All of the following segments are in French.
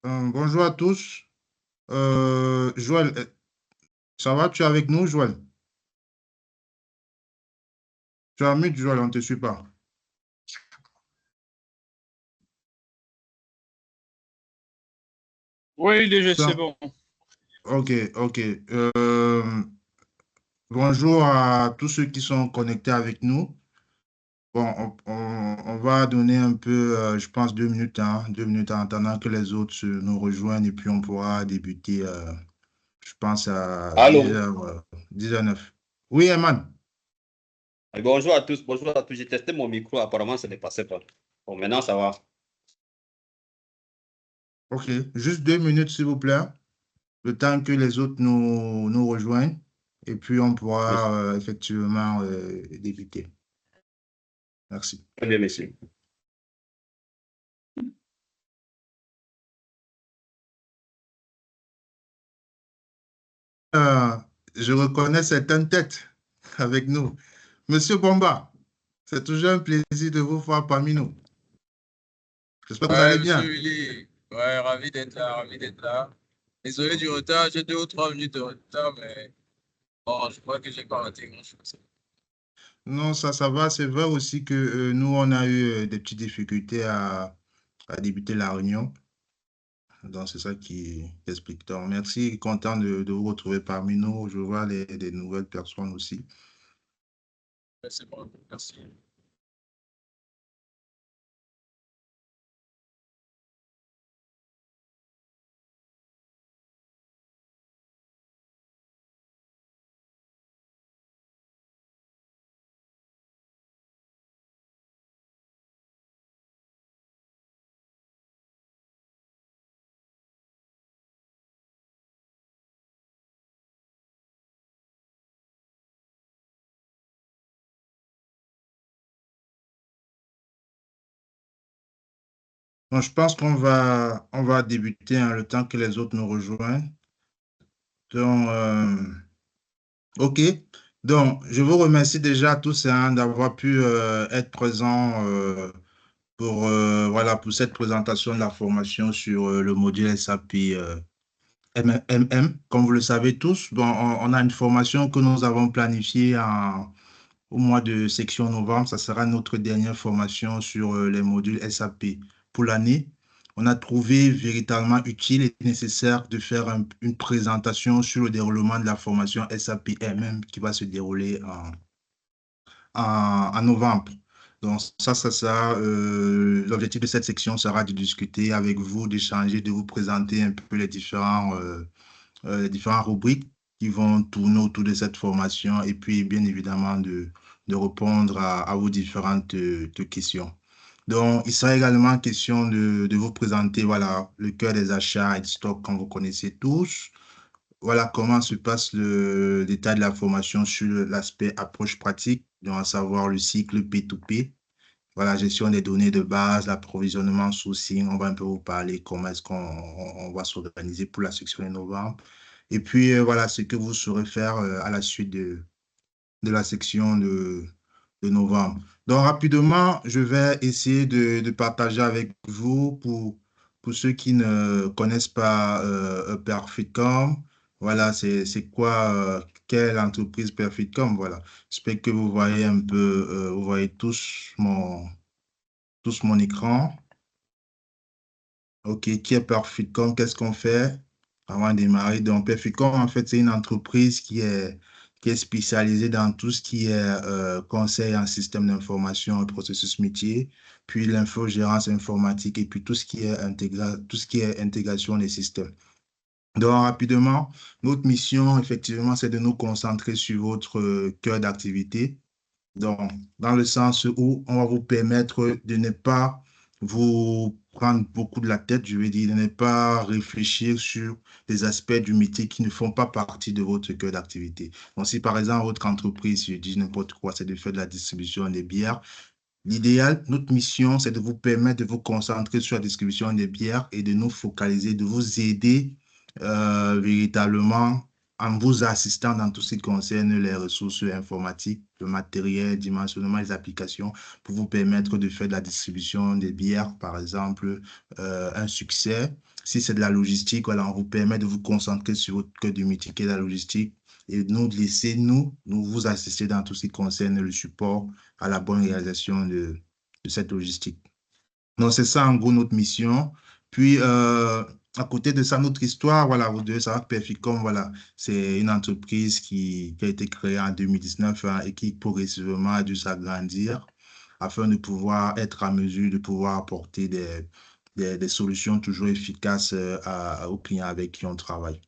Bonjour à tous. Joël, ça va? Tu es avec nous, Joël? Tu as mis Joël, on ne te suit pas. Oui, déjà, c'est Ça- bon. ok, ok. Euh, Bonjour à tous ceux qui sont connectés avec nous. Bon, on va donner un peu, je pense, 2 minutes, hein, 2 minutes en attendant que les autres nous rejoignent et puis on pourra débuter, je pense, à Allô? 10h, 10h09. Oui, Eman. Bonjour à tous, bonjour à tous. J'ai testé mon micro, apparemment ça ne passait pas. Bon, maintenant ça va. Ok, juste 2 minutes, s'il vous plaît. Le temps que les autres nous rejoignent, et puis on Merci. pourra effectivement débuter. Merci. Très bien, monsieur. Euh, je reconnais certaines têtes avec nous. Monsieur Bomba, c'est toujours un plaisir de vous voir parmi nous. J'espère que vous allez Ouais, monsieur bien. Willy, ouais, ravi d'être là, ravi d'être là. Désolé du retard, j'ai 2 ou 3 minutes de retard, mais bon, je crois que j'ai pas raté grand-chose. Non, ça va. C'est vrai aussi que nous, on a eu des petites difficultés à débuter la réunion. Donc, c'est ça qui explique. Donc, merci. Content de vous retrouver parmi nous. Je vois des nouvelles personnes aussi. Ouais, c'est bon, merci. Donc, je pense qu'on va débuter hein, le temps que les autres nous rejoignent. Donc, OK. Donc, je vous remercie déjà tous hein, d'avoir pu être présents pour cette présentation de la formation sur le module SAP MM. Comme vous le savez tous, bon, on a une formation que nous avons planifiée au mois de section novembre. Ça sera notre dernière formation sur les modules SAP pour l'année. On a trouvé véritablement utile et nécessaire de faire une présentation sur le déroulement de la formation SAP MM qui va se dérouler en novembre. Donc ça, l'objectif de cette section sera de discuter avec vous, d'échanger, de vous présenter un peu les différentes rubriques qui vont tourner autour de cette formation et puis bien évidemment de répondre à vos différentes questions. Donc, il sera également question de vous présenter voilà, le cœur des achats et du stock comme vous connaissez tous. Voilà comment se passe le détail de la formation sur l'aspect approche pratique, donc à savoir le cycle P2P. Voilà, gestion des données de base, l'approvisionnement, sourcing, on va un peu vous parler comment est-ce qu'on va s'organiser pour la section de novembre. Et puis, voilà ce que vous saurez faire à la suite de la section de novembre. Donc, rapidement, je vais essayer de partager avec vous pour ceux qui ne connaissent pas Perfitcom. Voilà, c'est quoi, quelle entreprise Perfitcom? Voilà. J'espère que vous voyez un peu, vous voyez tous mon écran. OK, qui est Perfitcom? Qu'est-ce qu'on fait avant de démarrer? Donc, Perfitcom, en fait, c'est une entreprise qui est spécialisée dans tout ce qui est conseil en système d'information et processus métier, puis l'infogérance informatique et puis tout ce qui est intégration des systèmes. Donc, rapidement, notre mission, effectivement, c'est de nous concentrer sur votre cœur d'activité. Donc, dans le sens où on va vous permettre de ne pas vous prendre beaucoup de la tête, je veux dire, de ne pas réfléchir sur des aspects du métier qui ne font pas partie de votre cœur d'activité. Donc, si par exemple, votre entreprise, je dis n'importe quoi, c'est de faire de la distribution des bières, l'idéal, notre mission, c'est de vous permettre de vous concentrer sur la distribution des bières et de nous focaliser, de vous aider véritablement en vous assistant dans tout ce qui concerne les ressources informatiques, le matériel, dimensionnement des applications, pour vous permettre de faire de la distribution des bières, par exemple, un succès. Si c'est de la logistique, voilà, on vous permet de vous concentrer sur votre cœur du métier qui est la logistique et nous laisser, nous vous assister dans tout ce qui concerne le support à la bonne réalisation de cette logistique. Donc, c'est ça, en gros, notre mission. Puis, à côté de ça, notre histoire, voilà, vous devez savoir que Perficom, voilà, c'est une entreprise qui a été créée en 2019 hein, et qui progressivement a dû s'agrandir afin de pouvoir être à mesure de pouvoir apporter des solutions toujours efficaces aux clients avec qui on travaille.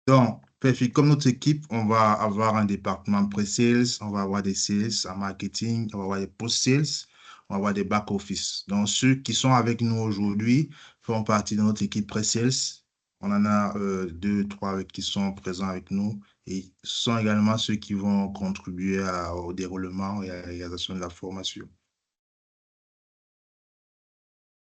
Donc, comme notre équipe, on va avoir un département pre-sales, on va avoir des sales en marketing, on va avoir des post-sales, on va avoir des back-office. Donc, ceux qui sont avec nous aujourd'hui font partie de notre équipe pre-sales. On en a 2, 3 qui sont présents avec nous et ce sont également ceux qui vont contribuer au déroulement et à la réalisation de la formation.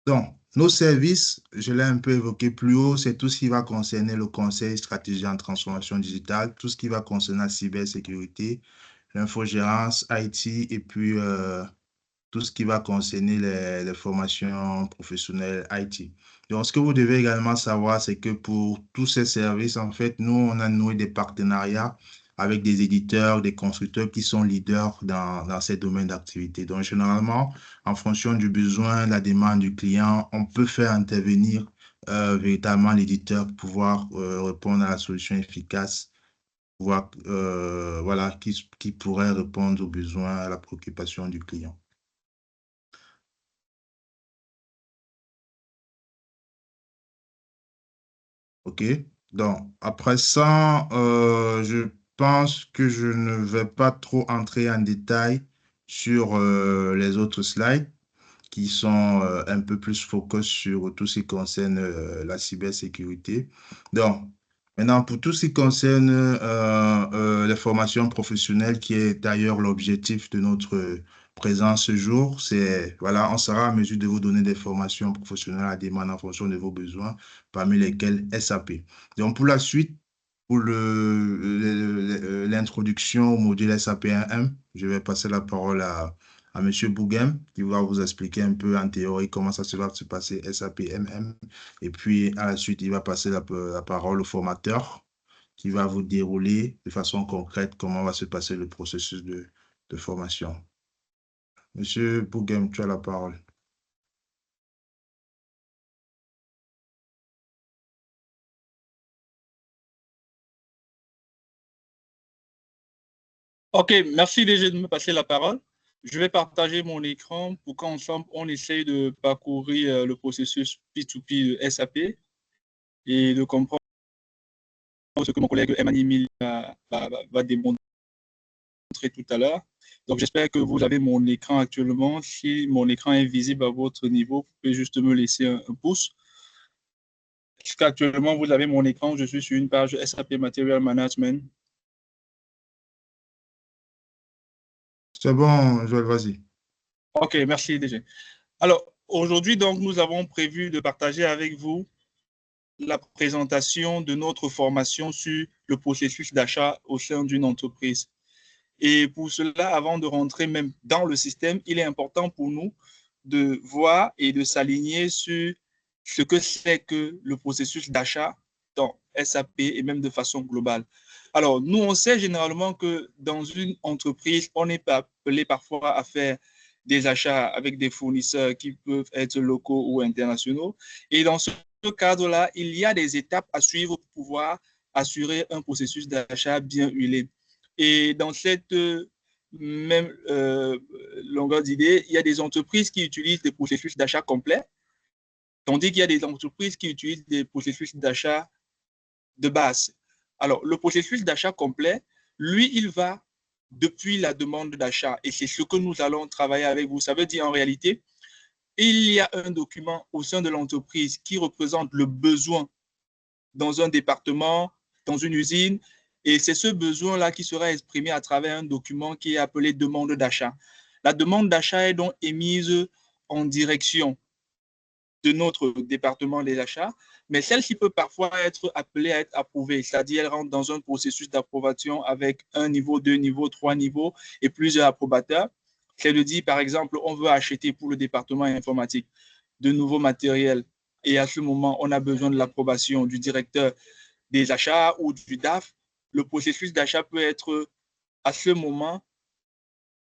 Donc, nos services, je l'ai un peu évoqué plus haut, c'est tout ce qui va concerner le conseil stratégie en transformation digitale, tout ce qui va concerner la cybersécurité, l'infogérance, IT, et puis tout ce qui va concerner les formations professionnelles IT. Donc, ce que vous devez également savoir, c'est que pour tous ces services, en fait, nous, on a noué des partenariats avec des éditeurs, des constructeurs qui sont leaders dans ces domaines d'activité. Donc, généralement, en fonction du besoin, de la demande du client, on peut faire intervenir véritablement l'éditeur pour pouvoir répondre à la solution efficace, pouvoir, voilà, qui pourrait répondre aux besoins, à la préoccupation du client. OK. Donc, après ça, je pense que je ne vais pas trop entrer en détail sur les autres slides qui sont un peu plus focus sur tout ce qui concerne la cybersécurité. Donc, maintenant, pour tout ce qui concerne les formations professionnelles, qui est d'ailleurs l'objectif de notre présence ce jour, c'est, voilà, on sera en mesure de vous donner des formations professionnelles à demande en fonction de vos besoins, parmi lesquels SAP. Donc, pour la suite, pour l'introduction au module SAP 1M, je vais passer la parole à M. Boughem, qui va vous expliquer un peu en théorie comment ça va se passer SAP MM. Et puis, à la suite, il va passer la parole au formateur qui va vous dérouler de façon concrète comment va se passer le processus de formation. Monsieur Boughem, tu as la parole. OK, merci déjà de me passer la parole. Je vais partager mon écran pour qu'ensemble, on essaye de parcourir le processus P2P de SAP et de comprendre ce que mon collègue Emmanuel va démontrer tout à l'heure. Donc, j'espère que vous avez mon écran actuellement. Si mon écran est visible à votre niveau, vous pouvez juste me laisser un pouce. Actuellement, vous avez mon écran. Je suis sur une page SAP Material Management. C'est bon, Joël, vas-y. OK, merci déjà. Alors, aujourd'hui, donc, nous avons prévu de partager avec vous la présentation de notre formation sur le processus d'achat au sein d'une entreprise. Et pour cela, avant de rentrer même dans le système, il est important pour nous de voir et de s'aligner sur ce que c'est que le processus d'achat dans SAP et même de façon globale. Alors, nous, on sait généralement que dans une entreprise, on est appelé parfois à faire des achats avec des fournisseurs qui peuvent être locaux ou internationaux. Et dans ce cadre-là, il y a des étapes à suivre pour pouvoir assurer un processus d'achat bien huilé. Et dans cette même longueur d'idée, il y a des entreprises qui utilisent des processus d'achat complets, tandis qu'il y a des entreprises qui utilisent des processus d'achat de base. Alors, le processus d'achat complet, lui, il va depuis la demande d'achat. Et c'est ce que nous allons travailler avec vous. Ça veut dire en réalité, il y a un document au sein de l'entreprise qui représente le besoin dans un département, dans une usine, et c'est ce besoin-là qui sera exprimé à travers un document qui est appelé demande d'achat. La demande d'achat est donc émise en direction de notre département des achats mais celle-ci peut parfois être appelée à être approuvée, c'est-à-dire elle rentre dans un processus d'approbation avec un niveau, 2 niveaux, 3 niveaux et plusieurs approbateurs. C'est de dire, par exemple, on veut acheter pour le département informatique de nouveaux matériels et à ce moment, on a besoin de l'approbation du directeur des achats ou du DAF. Le processus d'achat peut être à ce moment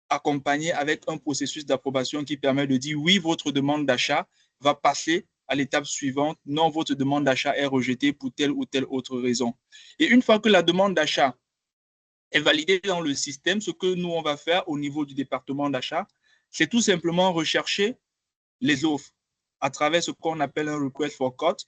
accompagné avec un processus d'approbation qui permet de dire oui, votre demande d'achat va passer à l'étape suivante, non, votre demande d'achat est rejetée pour telle ou telle autre raison. Et une fois que la demande d'achat est validée dans le système, ce que nous, on va faire au niveau du département d'achat, c'est tout simplement rechercher les offres à travers ce qu'on appelle un request for quote,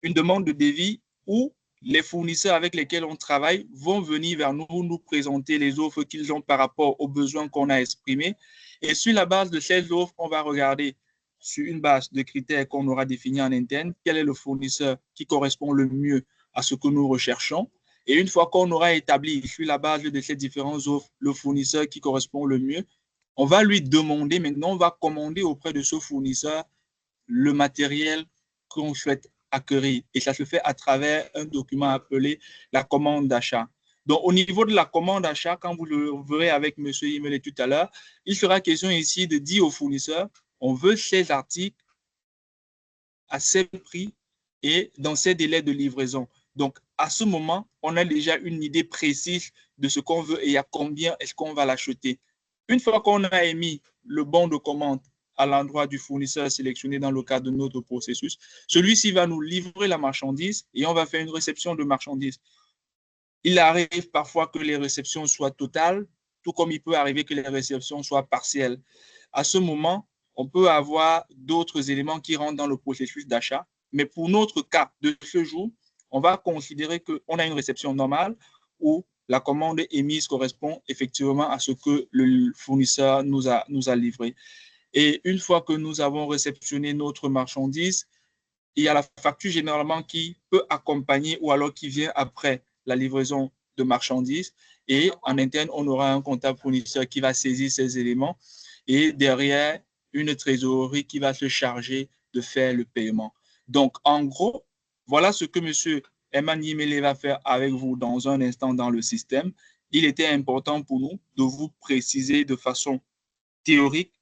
une demande de devis où les fournisseurs avec lesquels on travaille vont venir vers nous, nous présenter les offres qu'ils ont par rapport aux besoins qu'on a exprimés. Et sur la base de ces offres, on va regarder sur une base de critères qu'on aura définis en interne, quel est le fournisseur qui correspond le mieux à ce que nous recherchons. Et une fois qu'on aura établi sur la base de ces différentes offres le fournisseur qui correspond le mieux, on va lui demander, maintenant on va commander auprès de ce fournisseur le matériel qu'on souhaite acquérir. Et ça se fait à travers un document appelé la commande d'achat. Donc, au niveau de la commande d'achat, quand vous le verrez avec M. Imele tout à l'heure, il sera question ici de dire au fournisseur, on veut ces articles à ces prix et dans ces délais de livraison. Donc, à ce moment, on a déjà une idée précise de ce qu'on veut et à combien est-ce qu'on va l'acheter. Une fois qu'on a émis le bon de commande à l'endroit du fournisseur sélectionné dans le cadre de notre processus, celui-ci va nous livrer la marchandise et on va faire une réception de marchandise. Il arrive parfois que les réceptions soient totales, tout comme il peut arriver que les réceptions soient partielles. À ce moment, on peut avoir d'autres éléments qui rentrent dans le processus d'achat, mais pour notre cas de ce jour, on va considérer qu'on a une réception normale où la commande émise correspond effectivement à ce que le fournisseur nous a livré. Et une fois que nous avons réceptionné notre marchandise, il y a la facture généralement qui peut accompagner ou alors qui vient après la livraison de marchandises. Et en interne, on aura un comptable fournisseur qui va saisir ces éléments et derrière, une trésorerie qui va se charger de faire le paiement. Donc, en gros, voilà ce que M. Eman Yimele va faire avec vous dans un instant dans le système. Il était important pour nous de vous préciser de façon théorique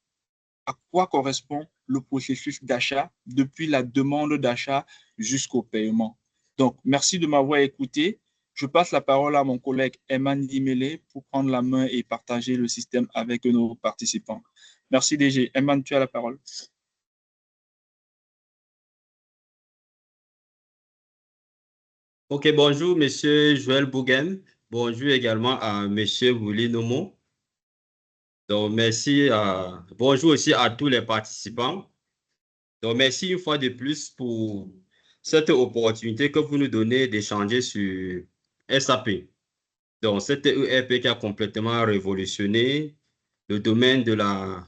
à quoi correspond le processus d'achat depuis la demande d'achat jusqu'au paiement. Donc, merci de m'avoir écouté. Je passe la parole à mon collègue Eman Yimele pour prendre la main et partager le système avec nos participants. Merci DG. Eman, tu as la parole. Ok, bonjour, Monsieur Joël Bouguen. Bonjour également à Monsieur Willy Nomo. Donc, merci. Bonjour aussi à tous les participants. Donc, merci une fois de plus pour cette opportunité que vous nous donnez d'échanger sur SAP. Donc, cette ERP qui a complètement révolutionné le domaine de la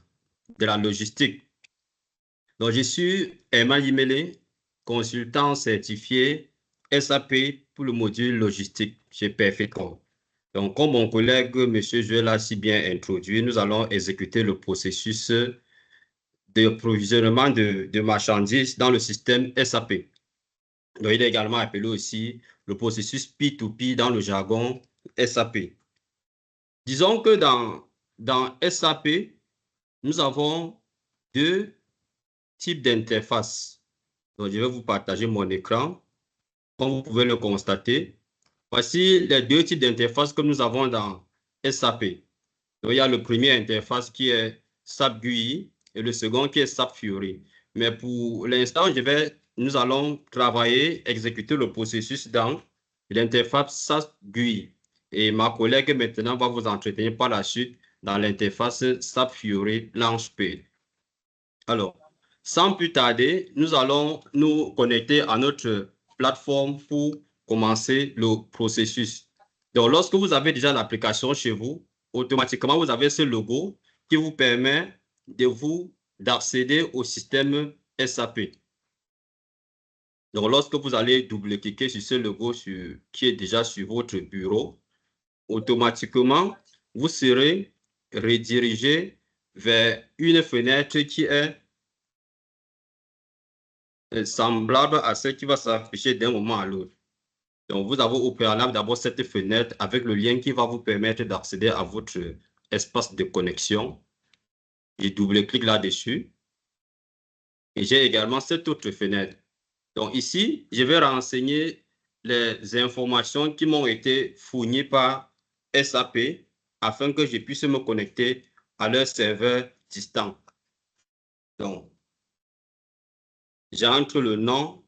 logistique. Donc, je suis Eman Yimele, consultant certifié SAP pour le module logistique chez Perfectcom. Donc, comme mon collègue M. Joël l'a si bien introduit, nous allons exécuter le processus de provisionnement de marchandises dans le système SAP. Donc, il est également appelé aussi le processus P2P dans le jargon SAP. Disons que dans SAP, nous avons deux types d'interfaces. Donc, je vais vous partager mon écran. Comme vous pouvez le constater, voici les deux types d'interfaces que nous avons dans SAP. Donc, il y a le premier interface qui est SAP GUI et le second qui est SAP Fiori. Mais pour l'instant, nous allons travailler, exécuter le processus dans l'interface SAP GUI. Et ma collègue maintenant va vous entretenir par la suite dans l'interface SAP Fiori Launchpad. Alors, sans plus tarder, nous allons nous connecter à notre plateforme pour commencer le processus. Donc, lorsque vous avez déjà l'application chez vous, automatiquement, vous avez ce logo qui vous permet d'accéder au système SAP. Donc, lorsque vous allez double-cliquer sur ce logo qui est déjà sur votre bureau, automatiquement, vous serez redirigé vers une fenêtre qui est semblable à ce qui va s'afficher d'un moment à l'autre. Donc, vous avez au préalable d'abord cette fenêtre avec le lien qui va vous permettre d'accéder à votre espace de connexion. Je double-clique là-dessus. Et j'ai également cette autre fenêtre. Donc ici, je vais renseigner les informations qui m'ont été fournies par SAP afin que je puisse me connecter à leur serveur distant. Donc, j'entre le nom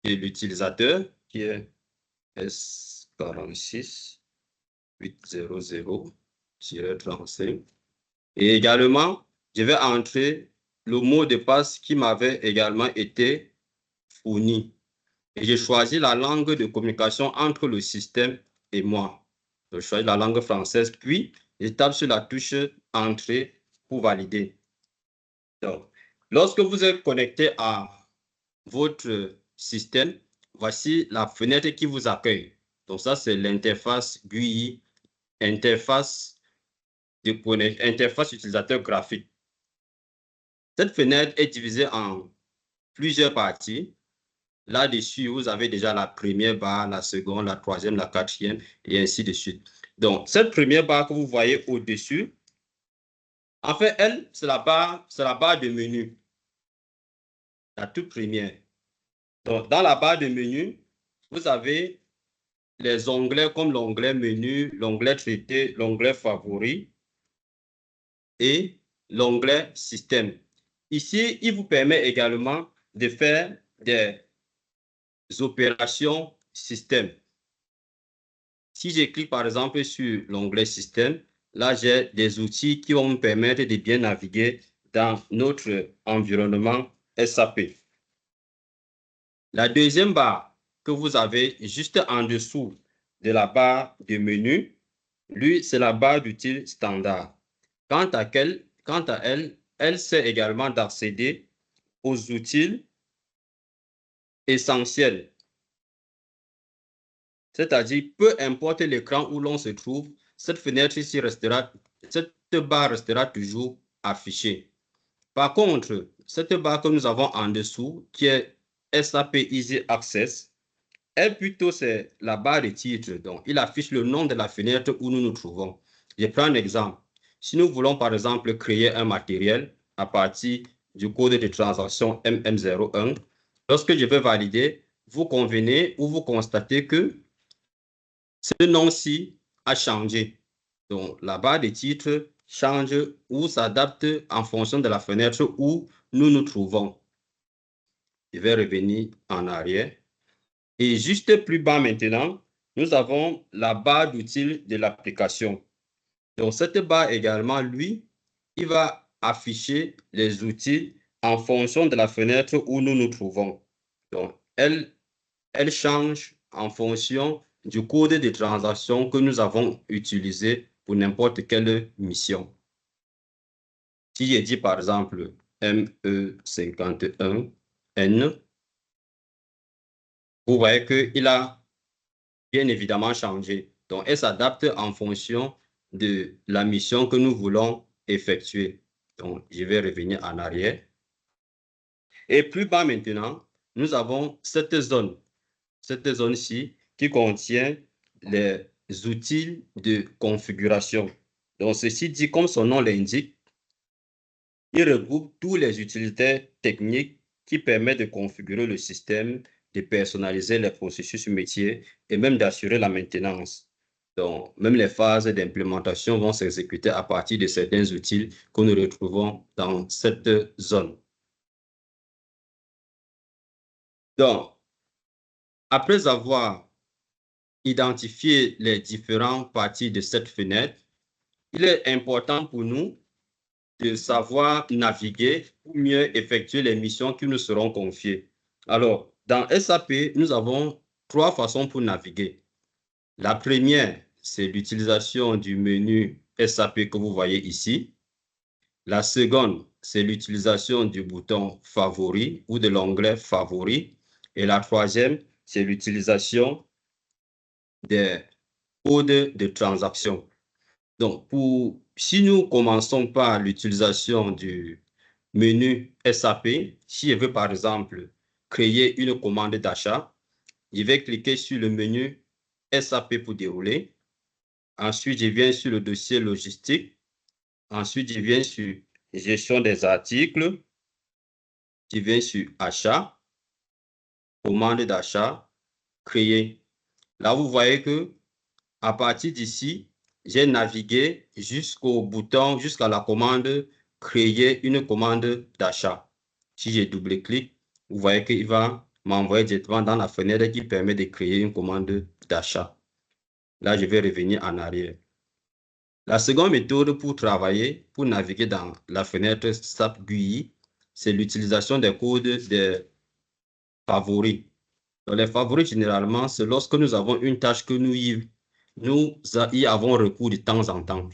de l'utilisateur qui est S46-800-35. Et également, je vais entrer le mot de passe qui m'avait également été fourni. Et j'ai choisi la langue de communication entre le système et moi. Je choisis la langue française, puis je tape sur la touche Entrée pour valider. Donc, lorsque vous êtes connecté à votre système, voici la fenêtre qui vous accueille. Donc ça, c'est l'interface GUI, interface utilisateur graphique. Cette fenêtre est divisée en plusieurs parties. Là-dessus, vous avez déjà la première barre, la seconde, la troisième, la quatrième, et ainsi de suite. Donc, cette première barre que vous voyez au-dessus, en fait, elle, c'est la barre de menu. La toute première. Donc, dans la barre de menu, vous avez les onglets comme l'onglet menu, l'onglet traité, l'onglet favori et l'onglet système. Ici, il vous permet également de faire des opérations système. Si je clique par exemple sur l'onglet système, là j'ai des outils qui vont me permettre de bien naviguer dans notre environnement SAP. La deuxième barre que vous avez juste en dessous de la barre de menu, lui, c'est la barre d'outils standard. Quant à elle, elle sert également d'accéder aux outils essentiels. C'est-à-dire, peu importe l'écran où l'on se trouve, cette fenêtre ici cette barre restera toujours affichée. Par contre, cette barre que nous avons en dessous, qui est SAP Easy Access, elle plutôt c'est la barre de titre. Donc, il affiche le nom de la fenêtre où nous nous trouvons. Je prends un exemple. Si nous voulons par exemple créer un matériel à partir du code de transaction MM01, lorsque je vais valider, vous convenez ou vous constatez que ce nom-ci a changé. Donc, la barre de titre change ou s'adapte en fonction de la fenêtre où nous nous trouvons. Je vais revenir en arrière. Et juste plus bas maintenant, nous avons la barre d'outils de l'application. Donc, cette barre également, lui, il va afficher les outils en fonction de la fenêtre où nous nous trouvons. Donc, elle change en fonction du code de transaction que nous avons utilisé pour n'importe quelle mission. Si je dis par exemple ME51N, vous voyez qu'il a bien évidemment changé. Donc, elle s'adapte en fonction de la mission que nous voulons effectuer. Donc, je vais revenir en arrière. Et plus bas maintenant, nous avons cette zone-ci qui contient les outils de configuration. Donc, ceci dit, comme son nom l'indique, il regroupe tous les utilitaires techniques qui permettent de configurer le système, de personnaliser les processus métiers et même d'assurer la maintenance. Donc, même les phases d'implémentation vont s'exécuter à partir de certains outils que nous retrouvons dans cette zone. Donc, après avoir identifié les différentes parties de cette fenêtre, il est important pour nous de savoir naviguer ou mieux effectuer les missions qui nous seront confiées. Alors, dans SAP, nous avons 3 façons pour naviguer. La première, c'est l'utilisation du menu SAP que vous voyez ici. La seconde, c'est l'utilisation du bouton favori ou de l'onglet favori. Et la troisième, c'est l'utilisation des codes de transaction. Donc, si nous commençons par l'utilisation du menu SAP, si je veux par exemple créer une commande d'achat. Je vais cliquer sur le menu SAP pour dérouler. Ensuite, je viens sur le dossier logistique. Ensuite, je viens sur gestion des articles. Je viens sur achat, commande d'achat, créer. Là, vous voyez que à partir d'ici, j'ai navigué jusqu'au bouton, jusqu'à la commande créer une commande d'achat. Si je double-clique, vous voyez qu'il va m'envoyer directement dans la fenêtre qui permet de créer une commande d'achat. Là, je vais revenir en arrière. La seconde méthode pour travailler, pour naviguer dans la fenêtre SAP GUI, c'est l'utilisation des codes des favoris. Donc, les favoris, généralement, c'est lorsque nous avons une tâche que nous y avons recours de temps en temps.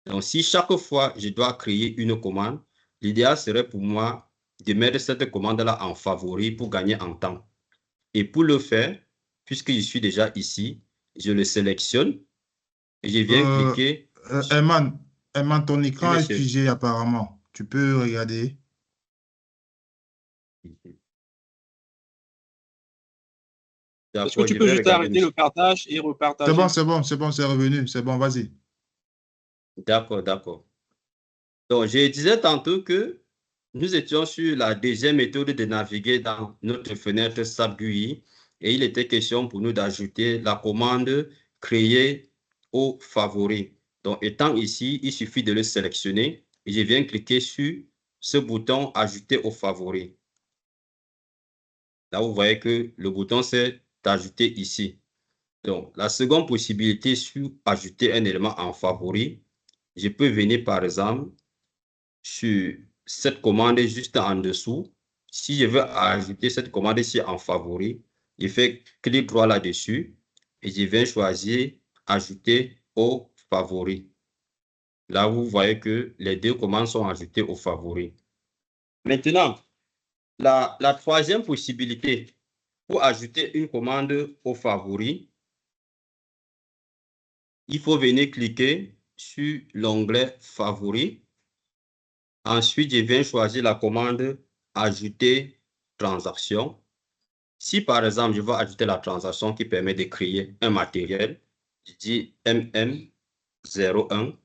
Donc, si chaque fois je dois créer une commande, l'idéal serait pour moi de mettre cette commande-là en favori pour gagner en temps. Et pour le faire, puisque je suis déjà ici, je le sélectionne et je viens cliquer. Herman, ton écran Oui, est monsieur. figé apparemment. Tu peux regarder. Est-ce que D'accord, tu je peux vais juste regarder, arrêter le monsieur. partage et C'est repartager? bon, c'est revenu. C'est bon, vas-y. D'accord, d'accord. Donc, je disais tantôt que nous étions sur la deuxième méthode de naviguer dans notre fenêtre SAP GUI et il était question pour nous d'ajouter la commande créer au favori. Donc, étant ici, il suffit de le sélectionner et je viens cliquer sur ce bouton ajouter au favori. Là, vous voyez que le bouton s'est ajouté ici. Donc, la seconde possibilité sur ajouter un élément en favori, je peux venir par exemple sur cette commande juste en dessous. Si je veux ajouter cette commande ici en favori, je fais clic droit là-dessus et je viens choisir ajouter au favori. Là, vous voyez que les deux commandes sont ajoutées au favori. Maintenant, la troisième possibilité pour ajouter une commande au favori, il faut venir cliquer sur l'onglet favori. Ensuite, je viens choisir la commande ajouter transaction. Si par exemple, je veux ajouter la transaction qui permet de créer un matériel, je dis MM01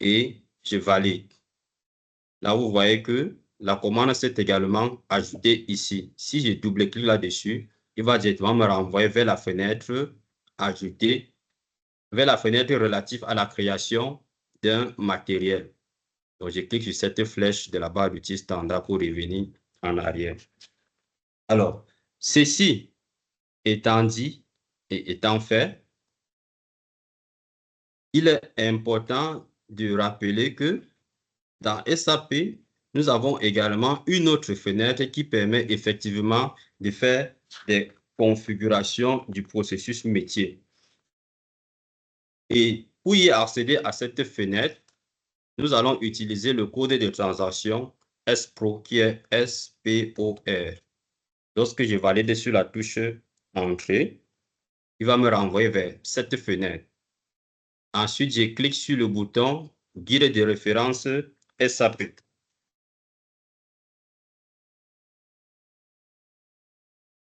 et je valide. Là, vous voyez que la commande s'est également ajoutée ici. Si je double-clique là-dessus, il va directement me renvoyer vers la fenêtre ajouter, vers la fenêtre relative à la création d'un matériel. Donc, je clique sur cette flèche de la barre d'outils standard pour revenir en arrière. Alors, ceci étant dit et étant fait, il est important de rappeler que dans SAP, nous avons également une autre fenêtre qui permet effectivement de faire des configurations du processus métier. Et pour y accéder à cette fenêtre, nous allons utiliser le code de transaction SPRO qui est SPOR. Lorsque je valide sur la touche Entrée, il va me renvoyer vers cette fenêtre. Ensuite, je clique sur le bouton Guide de référence SAP.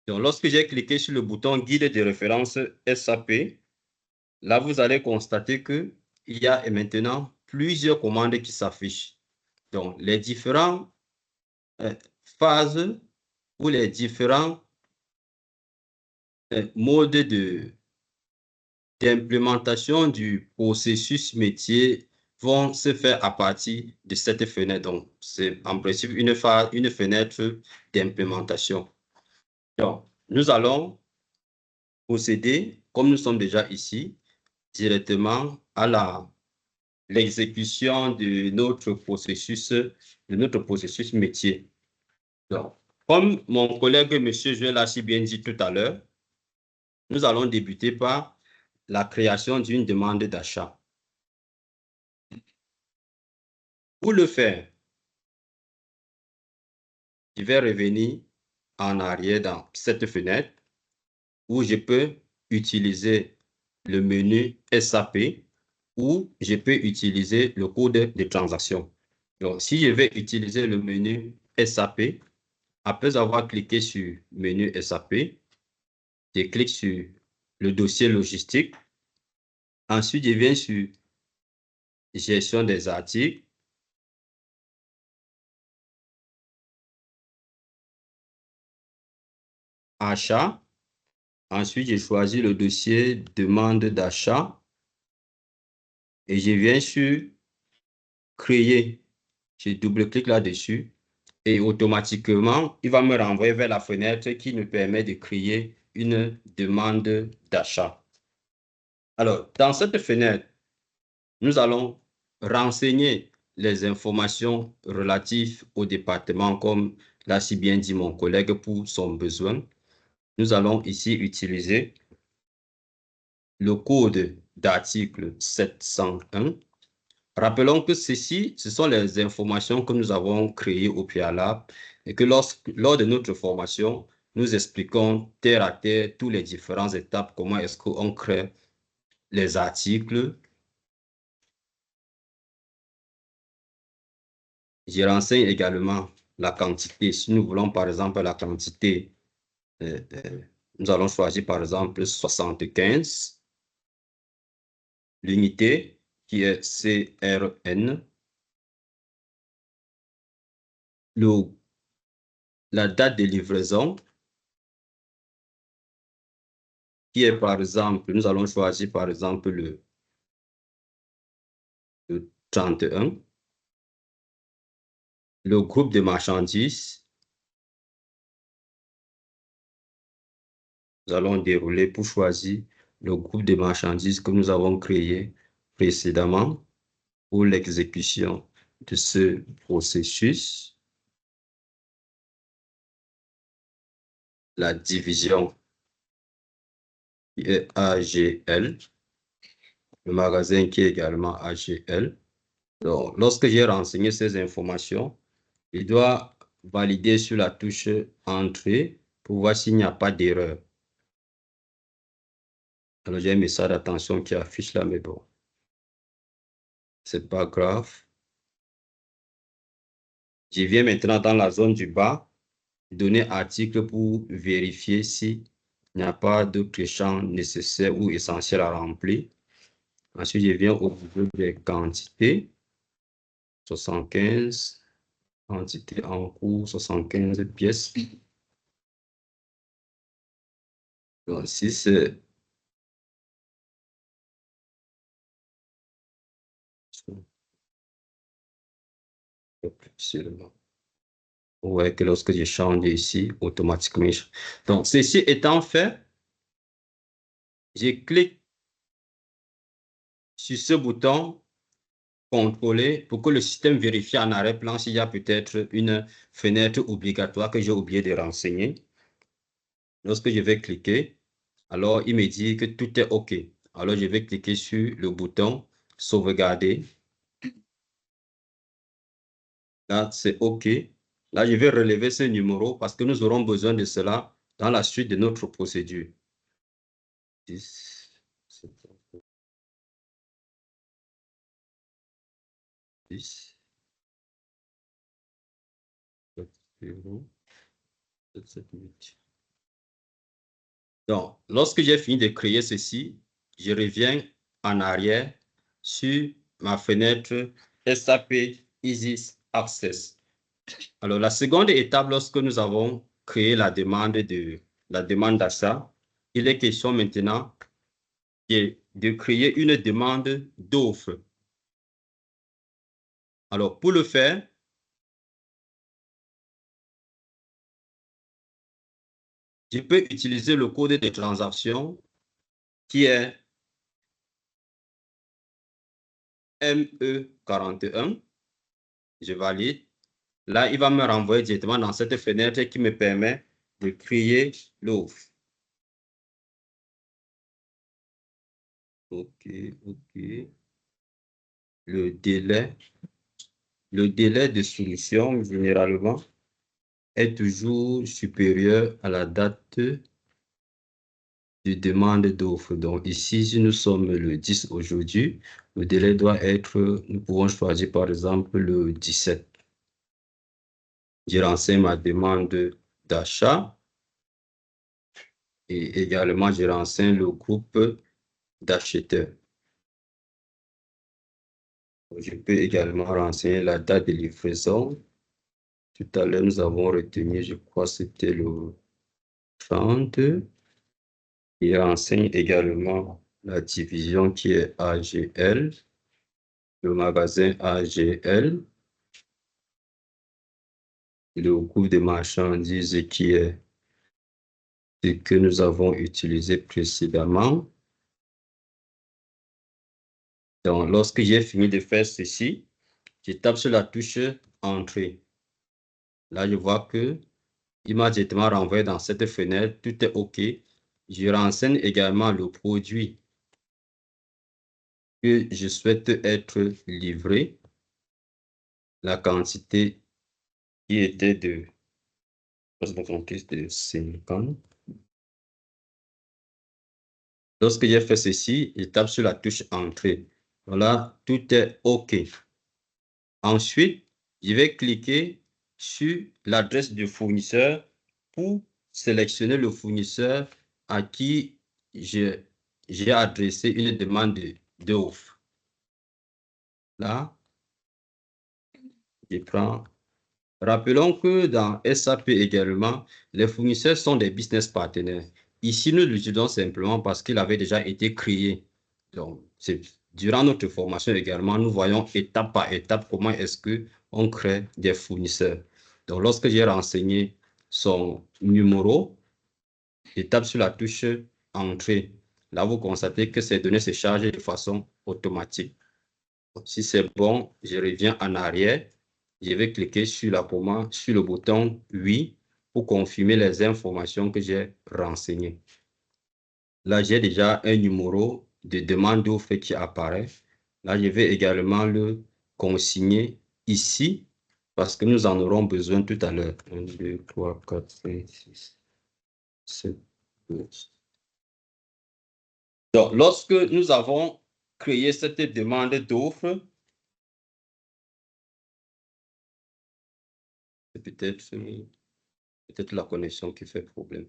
Donc, lorsque j'ai cliqué sur le bouton Guide de référence SAP, là, vous allez constater qu'il y a maintenant plusieurs commandes qui s'affichent. Donc, les différentes phases ou les différents modes d'implémentation du processus métier vont se faire à partir de cette fenêtre. Donc, c'est en principe une fenêtre d'implémentation. Donc, nous allons procéder, comme nous sommes déjà ici, directement à l'exécution de notre processus métier. Donc, comme mon collègue M. Joël l'a si bien dit tout à l'heure, nous allons débuter par la création d'une demande d'achat. Pour le faire, je vais revenir en arrière dans cette fenêtre où je peux utiliser le menu SAP ou je peux utiliser le code de transaction. Donc, si je vais utiliser le menu SAP, Après avoir cliqué sur menu SAP, je clique sur le dossier logistique. Ensuite, je viens sur gestion des articles. Achat. Ensuite, je choisis le dossier demande d'achat. Et je viens sur créer. Je double-clique là-dessus. Et automatiquement, il va me renvoyer vers la fenêtre qui nous permet de créer une demande d'achat. Alors, dans cette fenêtre, nous allons renseigner les informations relatives au département, comme l'a si bien dit mon collègue pour son besoin. Nous allons ici utiliser le code d'article 701. Rappelons que ceci, ce sont les informations que nous avons créées au préalable et que lors de notre formation, nous expliquons terre à terre toutes les différentes étapes, comment est-ce qu'on crée les articles. Je renseigne également la quantité. Si nous voulons par exemple la quantité, nous allons choisir par exemple 75. L'unité qui est CRN. La date de livraison qui est par exemple, nous allons choisir par exemple le 31. Le groupe de marchandises, nous allons dérouler pour choisir le groupe de marchandises que nous avons créé précédemment pour l'exécution de ce processus. La division qui est AGL, le magasin qui est également AGL. Donc, lorsque j'ai renseigné ces informations, il doit valider sur la touche Entrée pour voir s'il n'y a pas d'erreur. Alors, j'ai un message d'attention qui affiche là, mais bon, c'est pas grave. Je viens maintenant dans la zone du bas, donner article pour vérifier s'il n'y a pas d'autres champs nécessaires ou essentiels à remplir. Ensuite, je viens au niveau des quantités. 75, quantité en cours, 75 pièces. Donc, si c'est vous voyez que lorsque je change ici, automatiquement. Donc, ceci étant fait, je clique sur ce bouton contrôler pour que le système vérifie en arrière-plan s'il y a peut-être une fenêtre obligatoire que j'ai oublié de renseigner. Lorsque je vais cliquer, alors il me dit que tout est OK. Alors, je vais cliquer sur le bouton sauvegarder. Là, c'est OK. Là, je vais relever ce numéro parce que nous aurons besoin de cela dans la suite de notre procédure. 10, 10, 7, 8. Donc, lorsque j'ai fini de créer ceci, je reviens en arrière sur ma fenêtre SAP Easy Access. Alors, la seconde étape, lorsque nous avons créé la demande d'achat, il est question maintenant de créer une demande d'offre. Alors, pour le faire, je peux utiliser le code de transaction qui est ME41. Je valide. Là, il va me renvoyer directement dans cette fenêtre qui me permet de créer l'offre. OK, OK. Le délai de solution, généralement, est toujours supérieur à la date de demande d'offre. Donc ici, si nous sommes le 10 aujourd'hui, le délai doit être, nous pouvons choisir par exemple le 17. Je renseigne ma demande d'achat et également je renseigne le groupe d'acheteurs. Je peux également renseigner la date de livraison. Tout à l'heure, nous avons retenu, je crois, c'était le 30. Il renseigne également la division qui est AGL, le magasin AGL, le groupe de marchandises qui est ce que nous avons utilisé précédemment. Donc, lorsque j'ai fini de faire ceci, je tape sur la touche Entrée. Là, je vois que il m'a directement renvoyé dans cette fenêtre. Tout est OK. Je renseigne également le produit que je souhaite être livré. La quantité qui était de 50. Lorsque j'ai fait ceci, je tape sur la touche Entrée. Voilà, tout est OK. Ensuite, je vais cliquer sur l'adresse du fournisseur pour sélectionner le fournisseur à qui j'ai adressé une demande d'offre. Là, je prends. Rappelons que dans SAP également, les fournisseurs sont des business partenaires. Ici, nous l'utilisons simplement parce qu'il avait déjà été créé. Donc, durant notre formation également, nous voyons étape par étape comment est-ce qu'on crée des fournisseurs. Donc, lorsque j'ai renseigné son numéro, je tape sur la touche Entrée. Là, vous constatez que ces données se chargent de façon automatique. Si c'est bon, je reviens en arrière. Je vais cliquer sur le bouton Oui pour confirmer les informations que j'ai renseignées. Là, j'ai déjà un numéro de demande d'offre qui apparaît. Là, je vais également le consigner ici parce que nous en aurons besoin tout à l'heure. 1, 2, 3, 4, 5, 6, 7, 8. Donc, lorsque nous avons créé cette demande d'offre, c'est peut-être la connexion qui fait problème.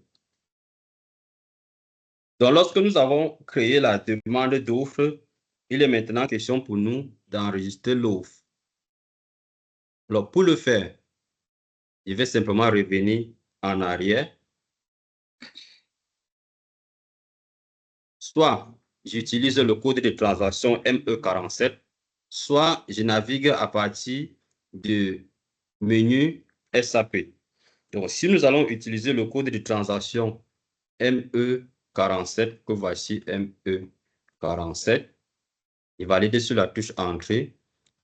Donc, lorsque nous avons créé la demande d'offre, il est maintenant question pour nous d'enregistrer l'offre. Alors, pour le faire, je vais simplement revenir en arrière. Soit j'utilise le code de transaction ME47, soit je navigue à partir du menu SAP. Donc, si nous allons utiliser le code de transaction ME47, que voici ME47, et valider sur la touche Entrée.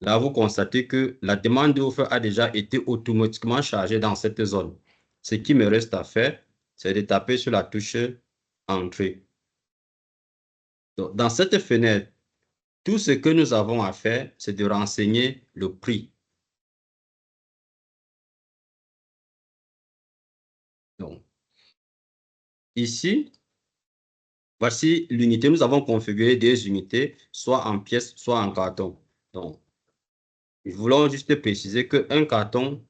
Là, vous constatez que la demande d'offre a déjà été automatiquement chargée dans cette zone. Ce qui me reste à faire, c'est de taper sur la touche Entrée. Donc, dans cette fenêtre, tout ce que nous avons à faire, c'est de renseigner le prix. Donc, ici, voici l'unité. Nous avons configuré des unités, soit en pièces, soit en carton. Donc, nous voulons juste préciser qu'un carton,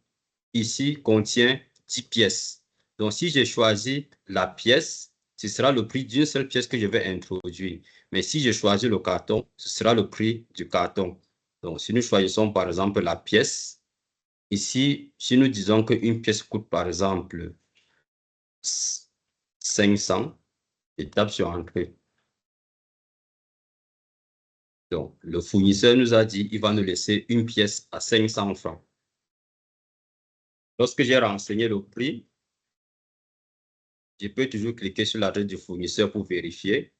ici, contient 10 pièces. Donc, si j'ai choisi la pièce, ce sera le prix d'une seule pièce que je vais introduire. Mais si je choisis le carton, ce sera le prix du carton. Donc, si nous choisissons par exemple la pièce, ici, si nous disons qu'une pièce coûte par exemple 500, je tape sur Entrée. Donc, le fournisseur nous a dit qu'il va nous laisser une pièce à 500 francs. Lorsque j'ai renseigné le prix, je peux toujours cliquer sur l'adresse du fournisseur pour vérifier.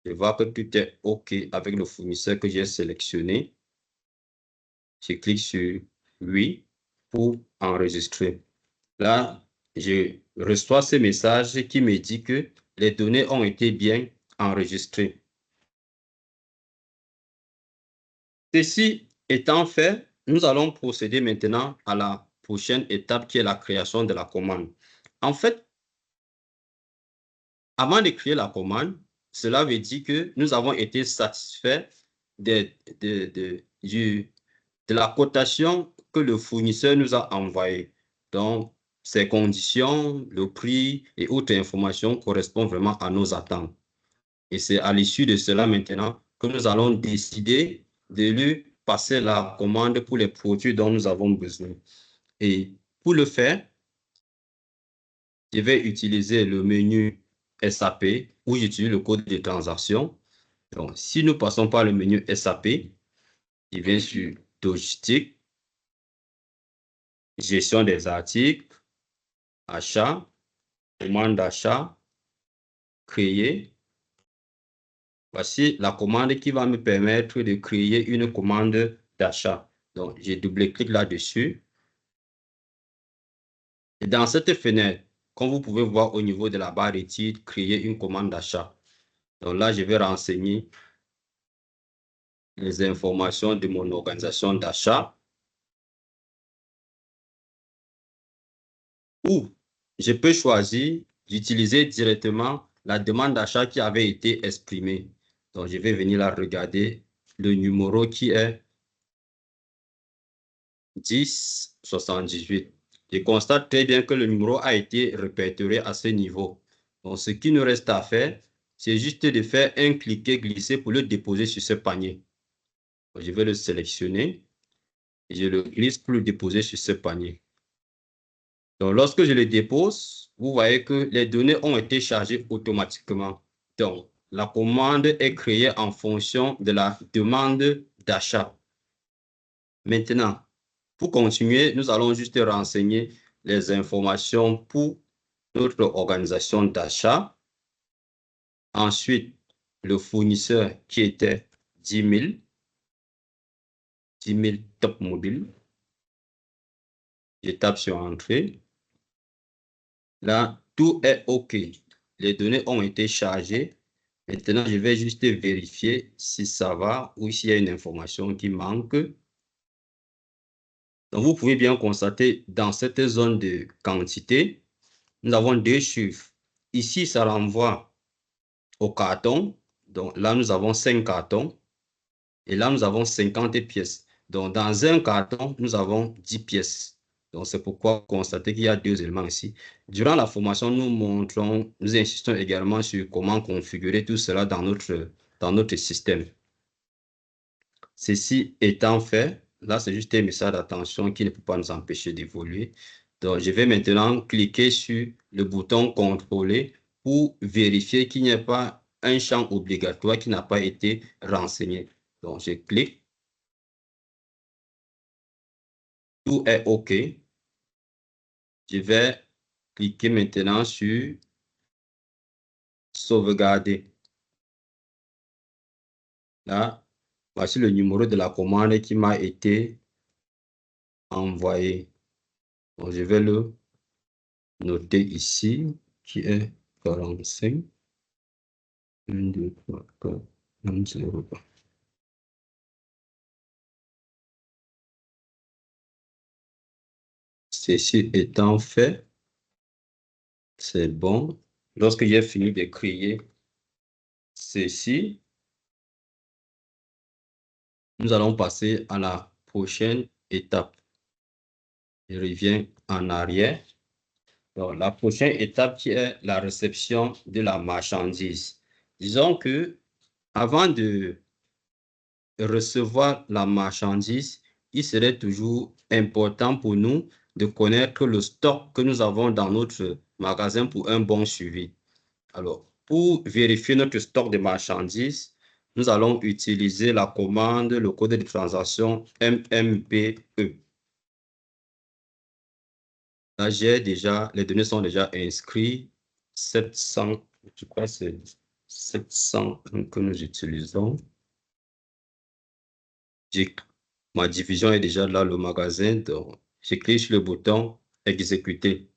Je vois que tout est OK avec le fournisseur que j'ai sélectionné. Je clique sur Oui pour enregistrer. Là, je reçois ce message qui me dit que les données ont été bien enregistrées. Ceci étant fait, nous allons procéder maintenant à la prochaine étape qui est la création de la commande. En fait, avant de créer la commande, cela veut dire que nous avons été satisfaits de la cotation que le fournisseur nous a envoyée. Donc, ces conditions, le prix et autres informations correspondent vraiment à nos attentes. Et c'est à l'issue de cela maintenant que nous allons décider de lui passer la commande pour les produits dont nous avons besoin. Et pour le faire, je vais utiliser le menu SAP où j'utilise le code de transaction. Donc, si nous passons par le menu SAP, je viens sur logistique, gestion des articles, achat, commande d'achat, créer. Voici la commande qui va me permettre de créer une commande d'achat. Donc, je double-clique là-dessus. Et dans cette fenêtre, comme vous pouvez voir au niveau de la barre de titre, créer une commande d'achat. Donc là, je vais renseigner les informations de mon organisation d'achat. Ou je peux choisir d'utiliser directement la demande d'achat qui avait été exprimée. Donc, je vais venir là regarder le numéro qui est 1078. Je constate très bien que le numéro a été répertorié à ce niveau. Donc, ce qui nous reste à faire, c'est juste de faire un cliquer-glisser pour le déposer sur ce panier. Donc, je vais le sélectionner et je le glisse pour le déposer sur ce panier. Donc, lorsque je le dépose, vous voyez que les données ont été chargées automatiquement. Donc, la commande est créée en fonction de la demande d'achat. Maintenant, pour continuer, nous allons juste renseigner les informations pour notre organisation d'achat. Ensuite, le fournisseur qui était 10 000, 10 000 top mobile. Je tape sur Entrée. Là, tout est OK. Les données ont été chargées. Maintenant, je vais juste vérifier si ça va ou s'il y a une information qui manque. Donc, vous pouvez bien constater dans cette zone de quantité, nous avons deux chiffres. Ici, ça renvoie au carton. Donc là, nous avons 5 cartons. Et là, nous avons 50 pièces. Donc, dans un carton, nous avons 10 pièces. Donc, c'est pourquoi constater qu'il y a deux éléments ici. Durant la formation, nous insistons également sur comment configurer tout cela dans notre système. Ceci étant fait, là, c'est juste un message d'attention qui ne peut pas nous empêcher d'évoluer. Donc, je vais maintenant cliquer sur le bouton contrôler pour vérifier qu'il n'y a pas un champ obligatoire qui n'a pas été renseigné. Donc, je clique. Tout est OK. Je vais cliquer maintenant sur sauvegarder. Là, voici le numéro de la commande qui m'a été envoyé. Donc, je vais le noter ici, qui est 45. 1, 2, 3, 4, 5, 0. Ceci étant fait, c'est bon. Lorsque j'ai fini de créer ceci, nous allons passer à la prochaine étape. Je reviens en arrière. Donc, la prochaine étape qui est la réception de la marchandise. Disons que avant de recevoir la marchandise, il serait toujours important pour nous de connaître le stock que nous avons dans notre magasin pour un bon suivi. Alors, pour vérifier notre stock de marchandises, nous allons utiliser la commande, le code de transaction MMPE. Là, les données sont déjà inscrites. 700, je crois que c'est 700 que nous utilisons. Ma division est déjà là, le magasin. Donc, je clique sur le bouton exécuter.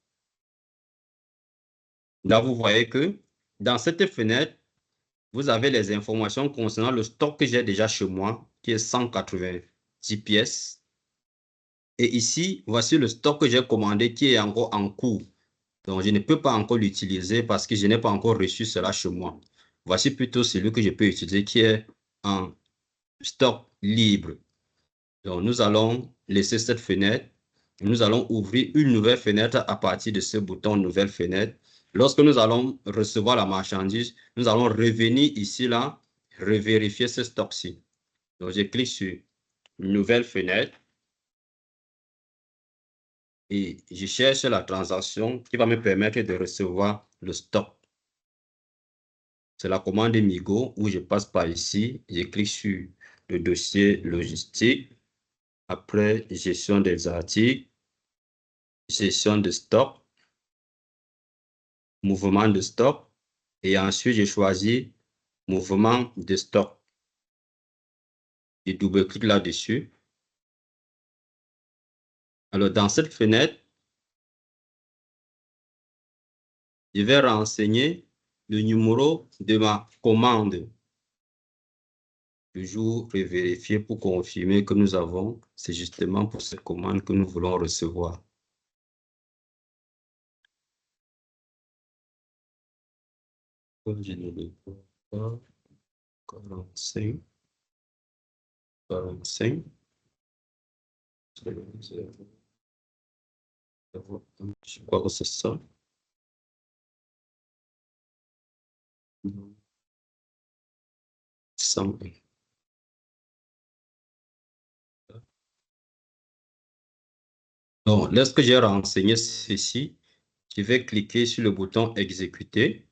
Là, vous voyez que dans cette fenêtre, vous avez les informations concernant le stock que j'ai déjà chez moi, qui est 190 pièces. Et ici, voici le stock que j'ai commandé qui est encore en cours. Donc, je ne peux pas encore l'utiliser parce que je n'ai pas encore reçu cela chez moi. Voici plutôt celui que je peux utiliser qui est en stock libre. Donc, nous allons laisser cette fenêtre Nous allons ouvrir une nouvelle fenêtre à partir de ce bouton nouvelle fenêtre. Lorsque nous allons recevoir la marchandise, nous allons revenir ici, là, revérifier ce stock-ci. Donc, je clique sur nouvelle fenêtre et je cherche la transaction qui va me permettre de recevoir le stock. C'est la commande Migo où je passe par ici, je clique sur le dossier logistique. Après, gestion des articles, gestion de stock, mouvement de stock, et ensuite je choisis mouvement de stock. Je double-clique là-dessus. Alors, dans cette fenêtre, je vais renseigner le numéro de ma commande. Toujours vérifier pour confirmer que nous avons, c'est justement pour cette commande que nous voulons recevoir. Je ne le vois pas. 45. 45. Je crois que c'est ça. Donc, lorsque j'ai renseigné ceci, je vais cliquer sur le bouton exécuter.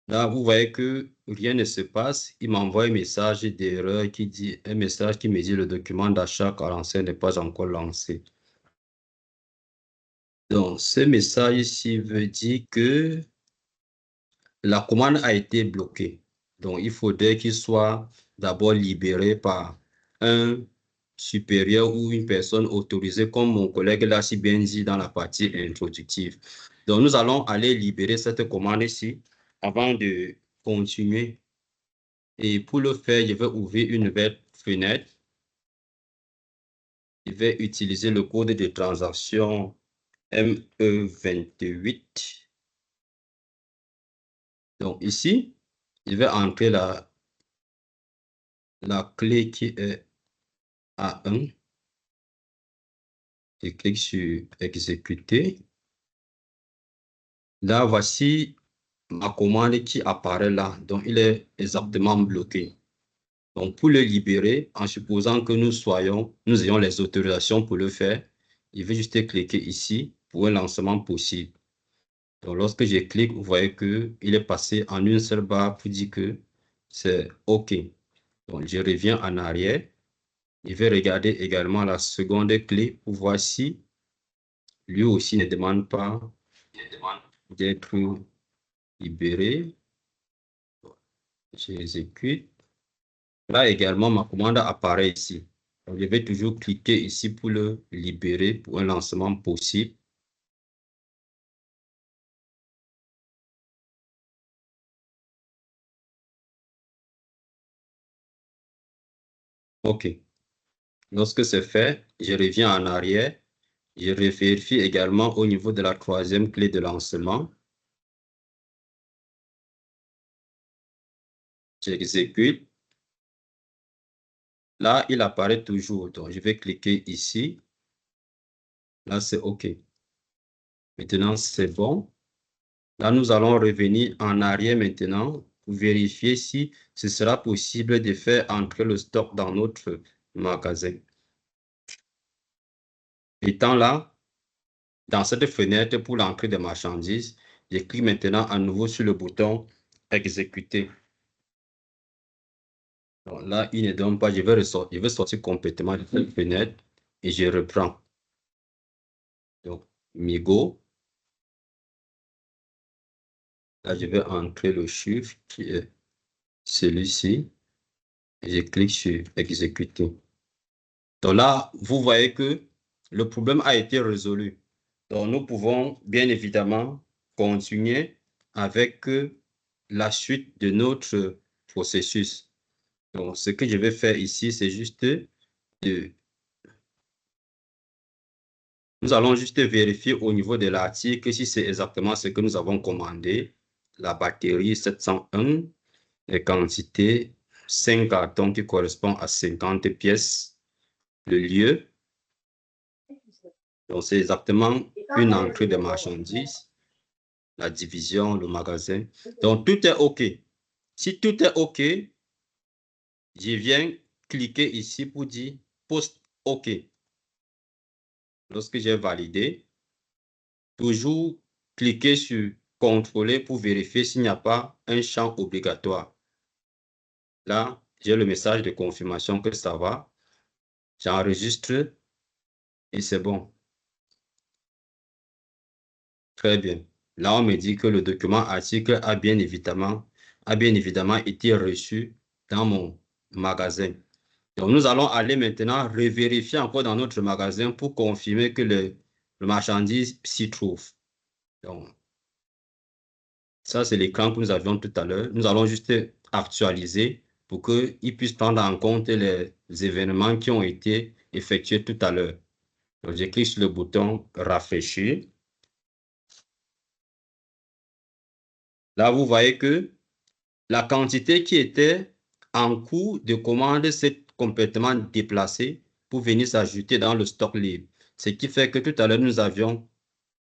Là, vous voyez que rien ne se passe. Il m'envoie un message d'erreur qui dit, un message qui me dit le document d'achat 45 n'est pas encore lancé. Donc, ce message ici veut dire que la commande a été bloquée. Donc, il faudrait qu'il soit d'abord libéré par un supérieur ou une personne autorisée, comme mon collègue l'a si bien dit dans la partie introductive. Donc, nous allons aller libérer cette commande ici avant de continuer. Et pour le faire, je vais ouvrir une nouvelle fenêtre. Je vais utiliser le code de transaction ME28. Donc ici, je vais entrer la clé qui est A1. Je clique sur exécuter. Là, voici ma commande qui apparaît là. Donc, il est exactement bloqué. Donc, pour le libérer, en supposant que nous ayons les autorisations pour le faire, je vais juste cliquer ici pour un lancement possible. Donc, lorsque je clique, vous voyez qu'il est passé en une seule barre pour dire que c'est OK. Donc, je reviens en arrière. Je vais regarder également la seconde clé pour voir si lui aussi ne demande pas d'être libéré. J'exécute. Là également, ma commande apparaît ici. Donc, je vais toujours cliquer ici pour le libérer pour un lancement possible. OK. Lorsque c'est fait, je reviens en arrière. Je vérifie également au niveau de la troisième clé de lancement. J'exécute. Là, il apparaît toujours. Donc, je vais cliquer ici. Là, c'est OK. Maintenant, c'est bon. Là, nous allons revenir en arrière maintenant pour vérifier si ce sera possible de faire entrer le stock dans notre magasin. Étant là, dans cette fenêtre pour l'entrée des marchandises, je clique maintenant à nouveau sur le bouton exécuter. Donc là, il ne donne pas, je vais sortir complètement de cette fenêtre et je reprends. Donc, Migo. Là, je vais entrer le chiffre qui est celui-ci. Et je clique sur exécuter. Donc là, vous voyez que le problème a été résolu. Donc, nous pouvons bien évidemment continuer avec la suite de notre processus. Donc, ce que je vais faire ici, c'est juste nous allons juste vérifier au niveau de l'article si c'est exactement ce que nous avons commandé. La batterie 701, les quantités, 5 cartons qui correspondent à 50 pièces. Le lieu, Donc, c'est exactement une entrée de marchandises, la division, le magasin. Donc, tout est OK. Si tout est OK, je viens cliquer ici pour dire post OK. Lorsque j'ai validé, toujours cliquer sur contrôler pour vérifier s'il n'y a pas un champ obligatoire. Là, j'ai le message de confirmation que ça va. J'enregistre et c'est bon. Très bien. Là, on me dit que le document article a bien évidemment été reçu dans mon magasin. Donc, nous allons aller maintenant revérifier encore dans notre magasin pour confirmer que le marchandise s'y trouve. Donc, ça, c'est l'écran que nous avions tout à l'heure. Nous allons juste actualiser pour qu'il puisse prendre en compte les événements qui ont été effectués tout à l'heure. Donc, je clique sur le bouton rafraîchir. Là, vous voyez que la quantité qui était en cours de commande s'est complètement déplacée pour venir s'ajouter dans le stock libre. Ce qui fait que tout à l'heure, nous avions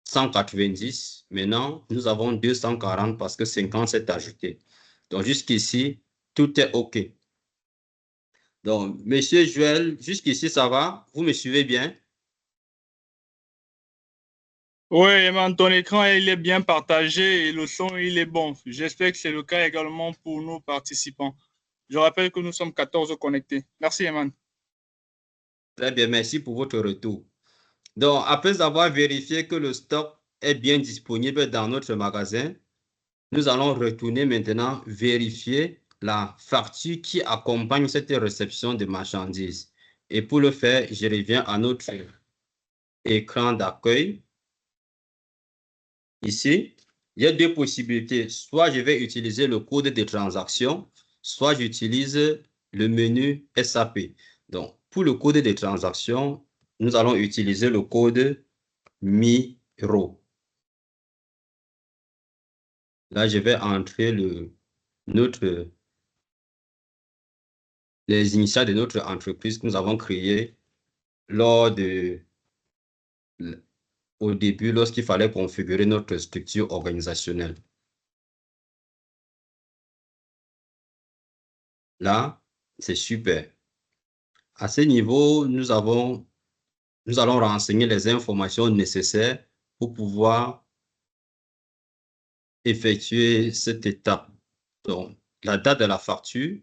190. Maintenant, nous avons 240 parce que 50 s'est ajouté. Donc, jusqu'ici, tout est OK. Donc, Monsieur Joël, jusqu'ici, ça va? Vous me suivez bien? Oui, Eman, ton écran, il est bien partagé et le son, il est bon. J'espère que c'est le cas également pour nos participants. Je rappelle que nous sommes 14 connectés. Merci, Eman. Très bien, merci pour votre retour. Donc, après avoir vérifié que le stock est bien disponible dans notre magasin, nous allons retourner maintenant vérifier la facture qui accompagne cette réception de marchandises. Et pour le faire, je reviens à notre écran d'accueil. Ici, il y a deux possibilités. Soit je vais utiliser le code de transaction, soit j'utilise le menu SAP. Donc, pour le code de transaction, nous allons utiliser le code MIRO. Là, je vais entrer les initiales de notre entreprise que nous avons créée au début, lorsqu'il fallait configurer notre structure organisationnelle. Là, c'est super. À ce niveau, nous allons renseigner les informations nécessaires pour pouvoir effectuer cette étape. Donc, la date de la facture.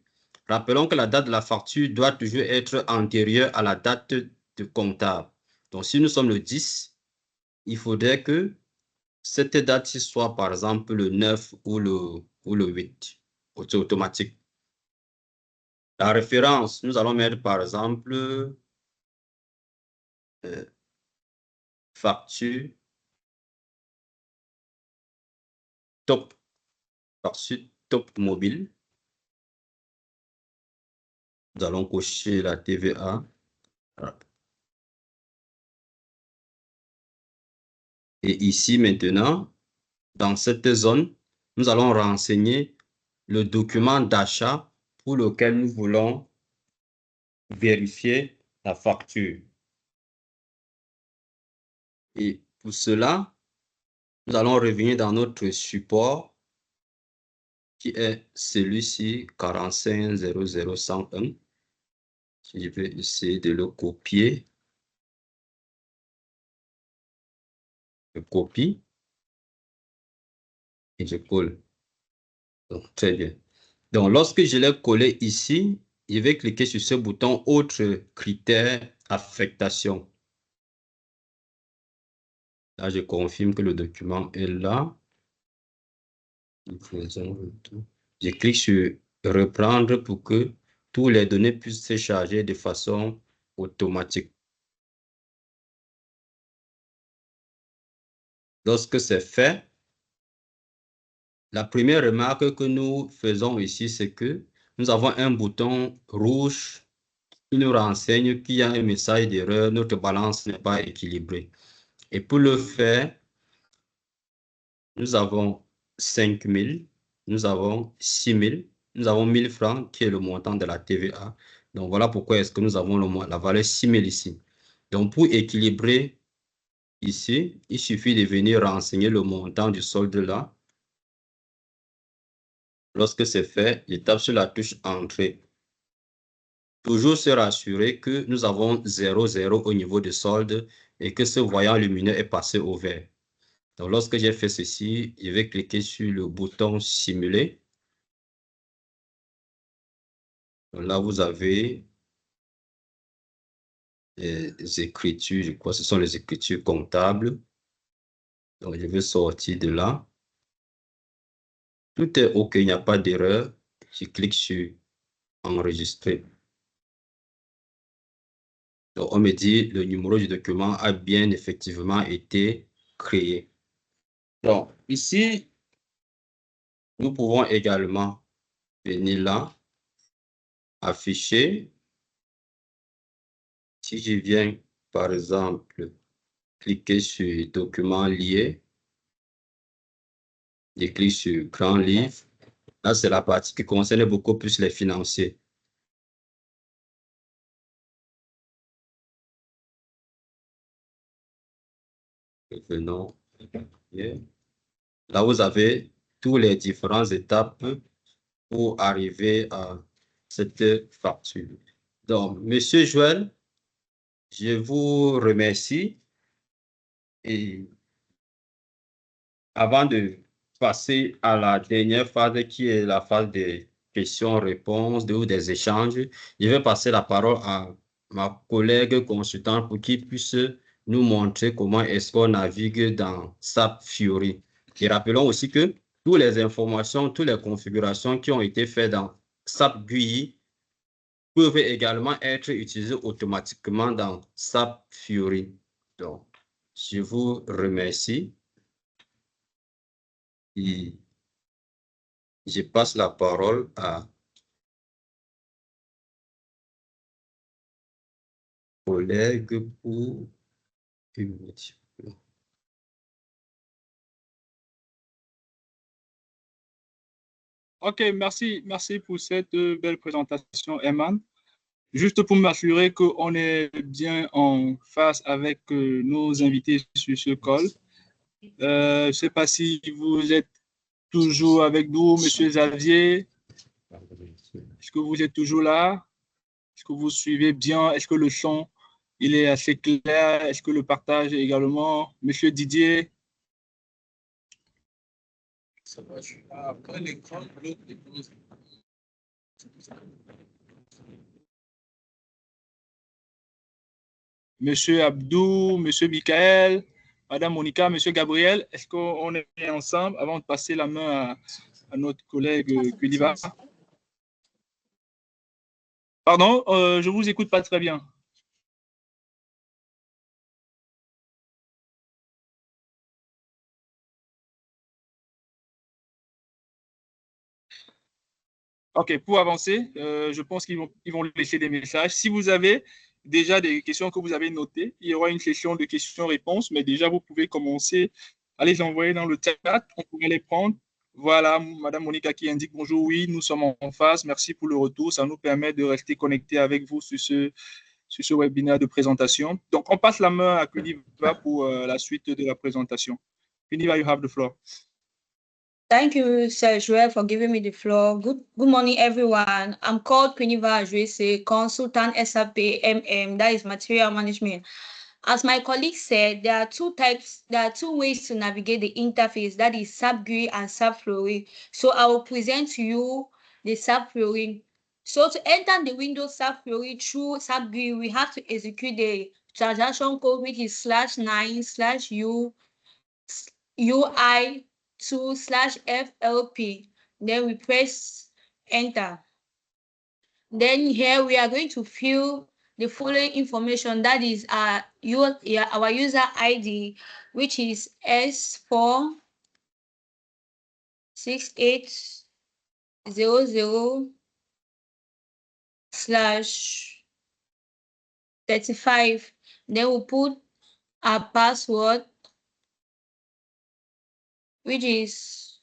Rappelons que la date de la facture doit toujours être antérieure à la date de comptable. Donc, si nous sommes le 10, il faudrait que cette date soit par exemple le 9 ou le 8. C'est automatique. La référence, nous allons mettre par exemple facture top, facture top mobile. Nous allons cocher la TVA. Et ici maintenant, dans cette zone, nous allons renseigner le document d'achat pour lequel nous voulons vérifier la facture. Et pour cela, nous allons revenir dans notre support qui est celui-ci, 450001. Je vais essayer de le copier. Je copie et je colle. Donc, très bien. Donc, lorsque je l'ai collé ici, je vais cliquer sur ce bouton « Autres critères affectation ». Là, je confirme que le document est là. Je clique sur « Reprendre » pour que tous les données puissent se charger de façon automatique. Lorsque c'est fait, la première remarque que nous faisons ici, c'est que nous avons un bouton rouge qui nous renseigne qu'il y a un message d'erreur, notre balance n'est pas équilibrée. Et pour le faire, nous avons 5 000, nous avons 6 000, nous avons 1 000 francs qui est le montant de la TVA. Donc voilà pourquoi est-ce que nous avons la valeur 6 000 ici. Donc pour équilibrer ici, il suffit de venir renseigner le montant du solde là. Lorsque c'est fait, je tape sur la touche Entrée. Toujours se rassurer que nous avons 0,0 au niveau du solde et que ce voyant lumineux est passé au vert. Donc, lorsque j'ai fait ceci, je vais cliquer sur le bouton Simuler. Donc là, vous avez les écritures, je crois que ce sont les écritures comptables. Donc, je vais sortir de là. Tout est OK, il n'y a pas d'erreur. Je clique sur Enregistrer. Donc, on me dit le numéro du document a bien effectivement été créé. Donc, ici, nous pouvons également venir là, afficher. Si je viens, par exemple, cliquer sur document lié, je clique sur grand livre. Là, c'est la partie qui concerne beaucoup plus les financiers. Venons. Là, vous avez toutes les différentes étapes pour arriver à cette facture. Donc, Monsieur Joël, je vous remercie. Et avant de passer à la dernière phase qui est la phase des questions-réponses ou des échanges, je vais passer la parole à ma collègue consultante pour qu'il puisse nous montrer comment est-ce qu'on navigue dans SAP Fiori. Et rappelons aussi que toutes les informations, toutes les configurations qui ont été faites dans SAP GUI peuvent également être utilisées automatiquement dans SAP Fiori. Donc, je vous remercie. Et je passe la parole à collègue pour une minute. OK, merci pour cette belle présentation, Eman. Juste pour m'assurer qu'on est bien en face avec nos invités sur ce call. Je ne sais pas si vous êtes toujours avec nous, Monsieur Xavier. Est-ce que vous êtes toujours là? Est-ce que vous suivez bien? Est-ce que le son il est assez clair? Est-ce que le partage également? Monsieur Didier? Ça va, je suis là. Après l'écran, l'autre dépose. Monsieur Abdou, Monsieur Michael, Madame Monica, Monsieur Gabriel, est-ce qu'on est ensemble avant de passer la main à notre collègue Kuliva? Pardon, je vous écoute pas très bien. OK, pour avancer, je pense qu'ils vont laisser des messages. Si vous avez déjà des questions que vous avez notées, il y aura une session de questions-réponses, mais déjà, vous pouvez commencer à les envoyer dans le chat. On pourrait les prendre. Voilà, Madame Monica qui indique bonjour, oui, nous sommes en face. Merci pour le retour. Ça nous permet de rester connectés avec vous sur ce webinaire de présentation. Donc, on passe la main à Kuniva pour la suite de la présentation. Kuniva, you have the floor. Thank you, Sir Joel, for giving me the floor. Good morning, everyone. I'm called Kuniva Ajwese, consultant SAP MM, that is material management. As my colleague said, there are two ways to navigate the interface, that is SAP GUI and SAP Fiori. So I will present to you the SAP Fiori. So to enter the Windows SAP Fiori through SAP GUI, we have to execute the transaction code, which is /9/UI2/FLP. Then we press enter. Then here we are going to fill the following information, that is our user ID, which is S46800/35. Then we'll put our password, which is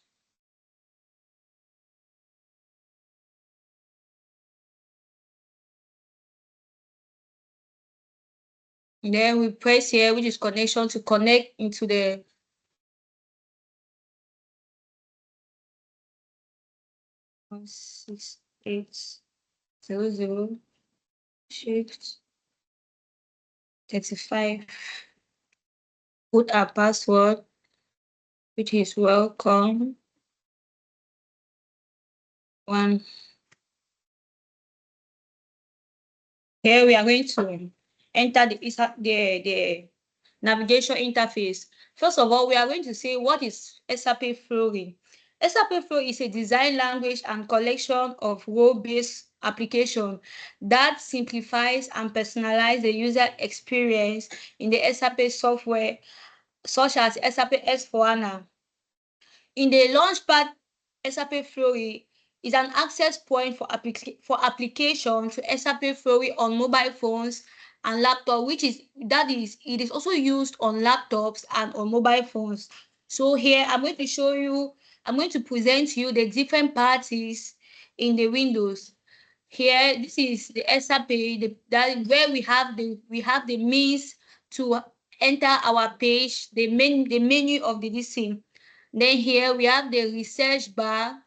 And then we press here, which is connection, to connect into the six, 8, 0, 0, shift 35. Put our password, which is welcome 1. Here we are going to enter the navigation interface. First of all, we are going to say what is SAP Fiori. SAP Fiori is a design language and collection of role-based application that simplifies and personalizes the user experience in the SAP software, such as SAP S/4HANA. In the Launchpad, SAP Fiori is an access point for application to SAP Fiori on mobile phones and laptop, it is also used on laptops and on mobile phones. So here I'm going to present you the different parties in the Windows. Here, this is the SAP, where we have the means to enter our page, the menu of the listing. Then here we have the research bar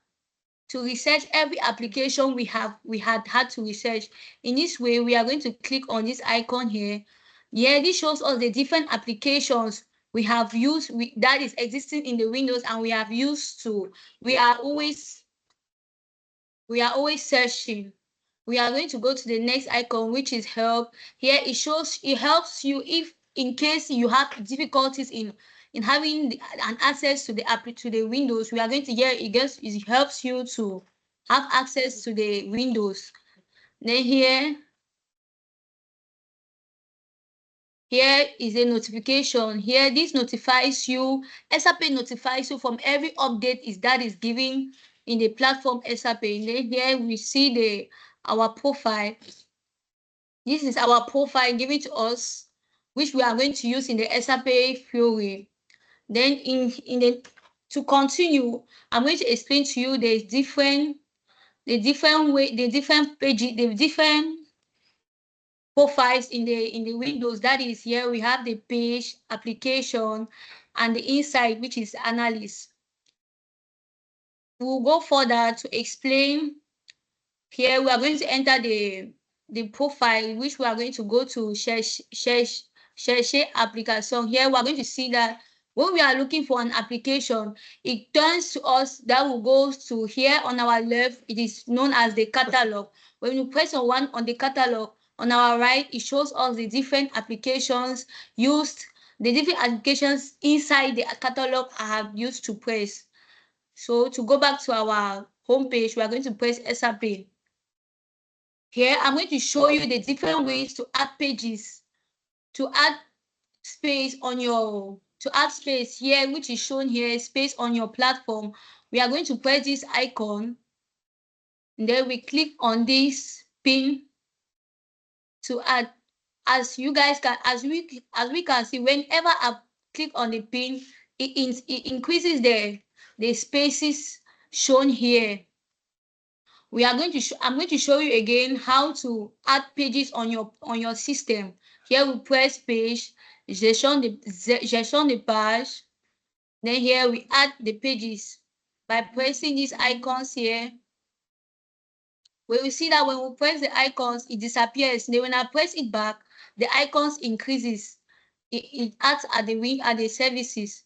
to research every application we had to research. In this way, we are going to click on this icon here. Yeah, this shows us the different applications we have used that is existing in the Windows, and we have used to. We are always searching. We are going to go to the next icon, which is help. Here it helps you if in case you have difficulties in having an access to the Windows. We are going to it helps you to have access to the Windows. Then here is a notification. Here, this notifies you. SAP notifies you from every update that is given in the platform SAP. And then here we see our profile. This is our profile given to us, which we are going to use in the SAP Fiori. Then to continue, I'm going to explain to you the different profiles in the Windows. That is, here we have the page, application, and the inside, which is analyst. We'll go further to explain. Here we are going to enter the profile, which we are going to go to chercher application. Here we are going to see that when we are looking for an application, it turns to us that will go to here on our left. It is known as the catalog. When you press on one on the catalog, on our right, it shows us the different applications used, the different applications inside the catalog I have used to press. So to go back to our home page, we are going to press SAP. Here, I'm going to show you the different ways to add pages, to add space here, which is shown here, space on your platform. We are going to press this icon, and then we click on this pin to add. As we can see, whenever I click on the pin, it increases the spaces shown here. I'm going to show you again how to add pages on your system. Here we press page, gestion de page. Then here we add the pages by pressing these icons here. We will see that when we press the icons, it disappears. Then when I press it back, the icons increases. It adds at the services.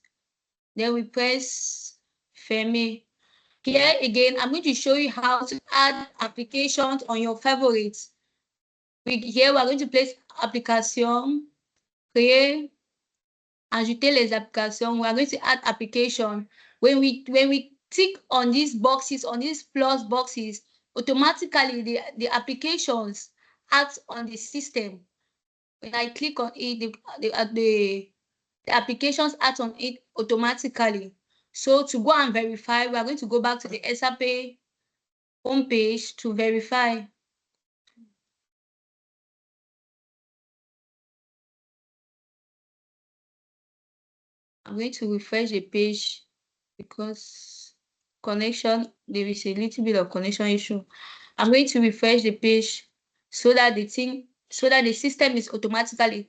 Then we press fermer. Here again, I'm going to show you how to add applications on your favorites. Here, we are going to place application, créer, ajouter les applications. We are going to add application. When we tick on these boxes, on these plus boxes, automatically the applications act on the system. When I click on it, the applications act on it automatically. So to go and verify, we are going to go back to the SAP homepage to verify. I'm going to refresh the page because there is a little bit of connection issue. I'm going to refresh the page so that the system is automatically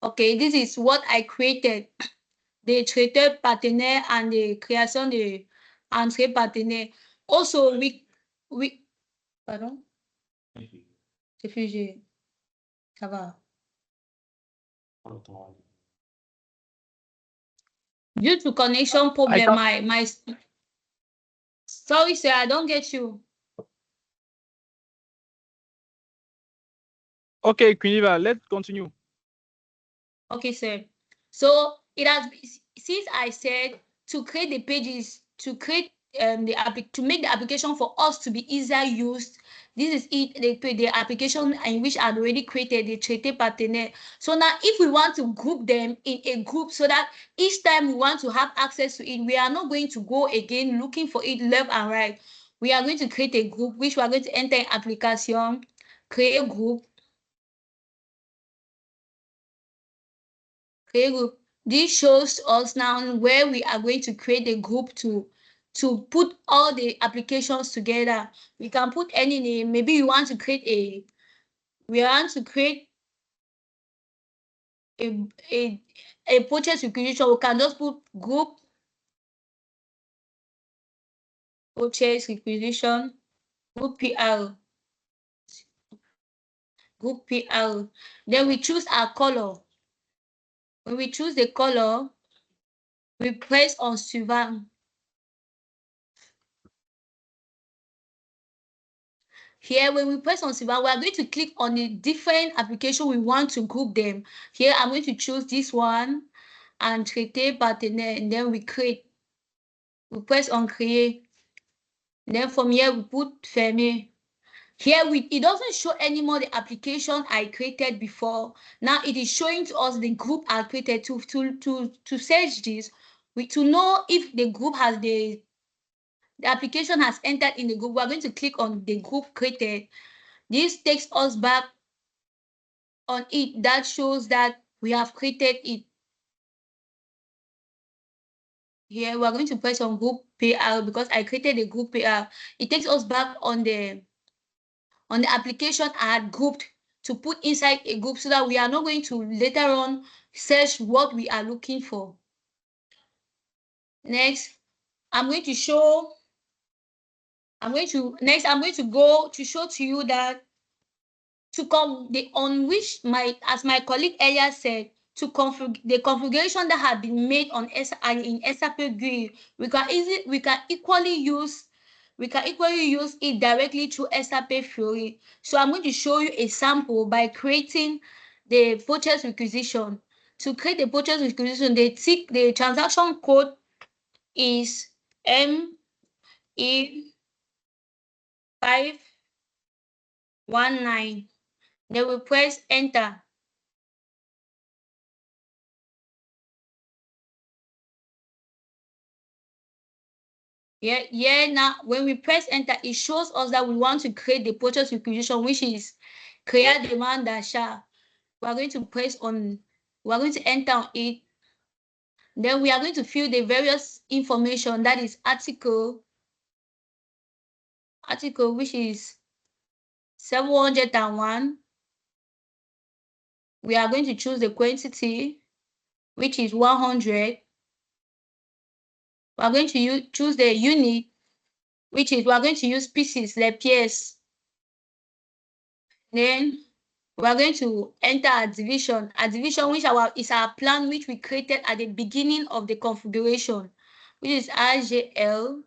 Okay, this is what I created. The traiteur partenaire and the création de entrée partenaire. Also, we pardon? Réfugié. Ça va. Due to connection problem, my sorry, sir, I don't get you. Okay, Quiniva, let's continue. Okay, sir. So it has, since I said to create the pages, to create to make the application for us to be easier used. This is it, the application in which I had already created the traité partenaire. So now if we want to group them in a group so that each time we want to have access to it, we are not going to go again looking for it left and right. We are going to create a group which we are going to enter in application, create a group. This shows us now where we are going to create a group to put all the applications together. We can put any name. Maybe we want to create a purchase requisition. We can just put group purchase requisition, group PR. Group PR. Then we choose our color. When we choose the color, we press on suivant. Here, when we press on suivant, we are going to click on the different application we want to group them. Here, I'm going to choose this one and traité partenaire, and then we create. We press on créer. Then from here, we put fermer. Here, it doesn't show anymore the application I created before. Now it is showing to us the group I created. To search this, to know if the group has the application has entered in the group, we're going to click on the group created. This takes us back on it. That shows that we have created it. Here we're going to press on group PR because I created a group PR. It takes us back on the application I had grouped to put inside a group so that we are not going to later on search what we are looking for. Next, I'm going to show you that as my colleague earlier said, to configure the configuration that had been made on in SAP GUI, we can equally use it directly through SAP Fiori. So I'm going to show you a sample by creating the purchase requisition. To create the purchase requisition, the transaction code is ME519. Then we press enter. Yeah, now when we press enter, it shows us that we want to create the purchase requisition, which is créer demande d'achat. We are going to enter on it. Then we are going to fill the various information, that is article, which is 701. We are going to choose the quantity, which is 100. We are going to choose the unit, which is, we are going to use pieces, les pièces. Then we are going to enter a division, which is our plan, which we created at the beginning of the configuration, which is AGL.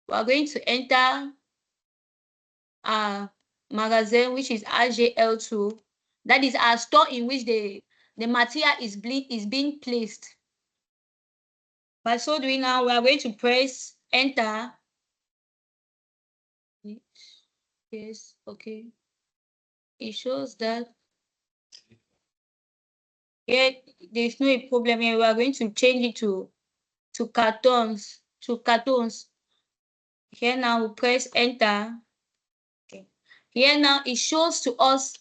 We are going to enter our magazine, which is AGL2. That is our store in which the material is being placed. By so doing now, we are going to press enter. Yes, okay. It shows that here there's no problem here. We are going to change it to cartons. Here now we press enter. Okay. Here now it shows to us.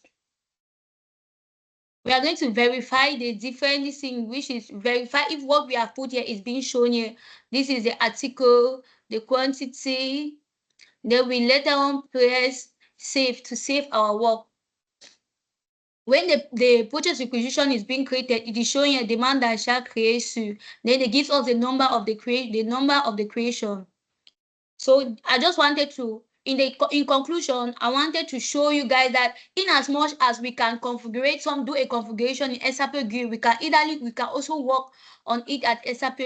We are going to verify the different thing, which is verify if what we have put here is being shown here. This is the article, the quantity. Then we later on press save to save our work. when the purchase requisition is being created, it is showing a demand d'achat créé sur. Then it gives us the number of the creation. So I just wanted to, in conclusion, I wanted to show you guys that in as much as we can do a configuration in SAP GUI, we can also work on it at SAP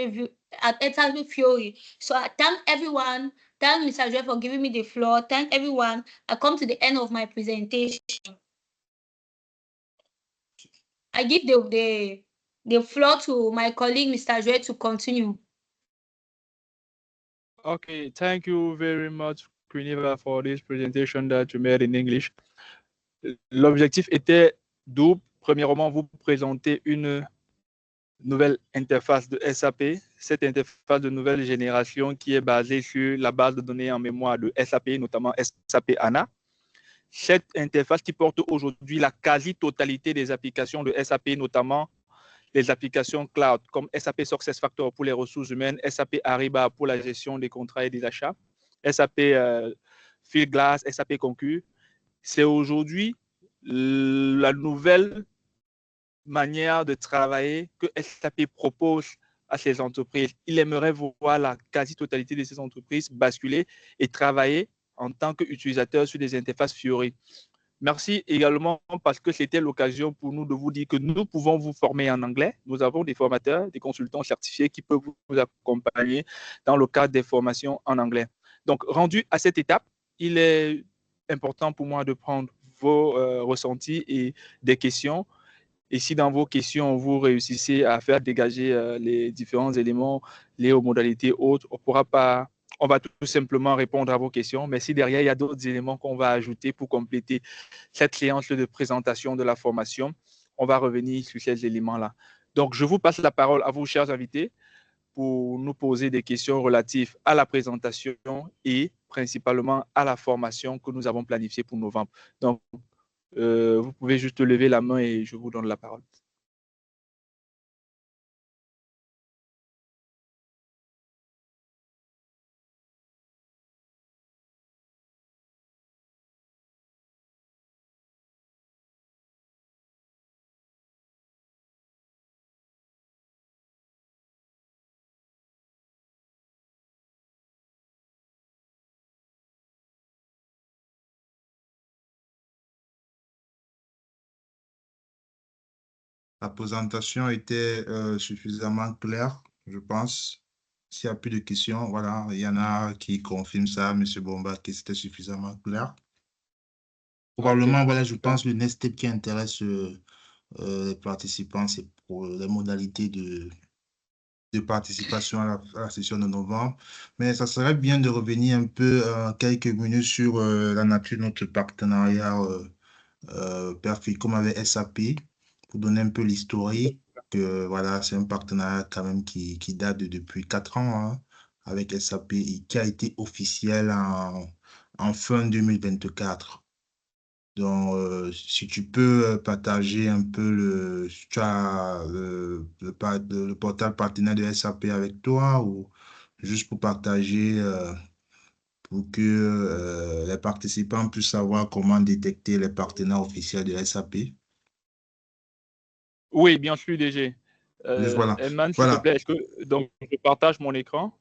Fiori. So I thank everyone. Thank Mr. Joy for giving me the floor. Thank everyone. I come to the end of my presentation. I give the floor to my colleague, Mr. Joy, to continue. Okay, thank you very much, Quiniva, for this presentation that you made in English. L'objectif était double. Premièrement, vous présenter une nouvelle interface de SAP, cette interface de nouvelle génération qui est basée sur la base de données en mémoire de SAP, notamment SAP HANA. Cette interface qui porte aujourd'hui la quasi-totalité des applications de SAP, notamment les applications cloud comme SAP SuccessFactors pour les ressources humaines, SAP Ariba pour la gestion des contrats et des achats, SAP Fieldglass, SAP Concur. C'est aujourd'hui la nouvelle manière de travailler que SAP propose à ces entreprises. Il aimerait voir la quasi-totalité de ces entreprises basculer et travailler en tant qu'utilisateur sur des interfaces Fiori. Merci également parce que c'était l'occasion pour nous de vous dire que nous pouvons vous former en anglais. Nous avons des formateurs, des consultants certifiés qui peuvent vous accompagner dans le cadre des formations en anglais. Donc, rendu à cette étape, il est important pour moi de prendre vos ressentis et des questions. Et si dans vos questions, vous réussissez à faire dégager les différents éléments liés aux modalités autres, on va tout simplement répondre à vos questions. Mais si derrière, il y a d'autres éléments qu'on va ajouter pour compléter cette séance de présentation de la formation, on va revenir sur ces éléments-là. Donc, je vous passe la parole à vous, chers invités, pour nous poser des questions relatives à la présentation et principalement à la formation que nous avons planifiée pour novembre. Donc, vous pouvez juste lever la main et je vous donne la parole. La présentation était suffisamment claire, je pense. S'il n'y a plus de questions, voilà, il y en a qui confirment ça, M. Bomba, que c'était suffisamment clair. Probablement, voilà, je pense que le next step qui intéresse les participants, c'est pour les modalités de participation à la session de novembre. Mais ça serait bien de revenir un peu quelques minutes sur la nature de notre partenariat Perficom avec SAP, pour donner un peu l'historique. Voilà, c'est un partenariat quand même qui date depuis 4 ans hein, avec SAP et qui a été officiel en fin 2024. Donc, si tu peux partager un peu tu as le portail partenaire de SAP avec toi ou juste pour partager, pour que les participants puissent savoir comment détecter les partenaires officiels de SAP. Oui, bien sûr, DG. Voilà. Elman, s'il te plaît, donc, je partage mon écran.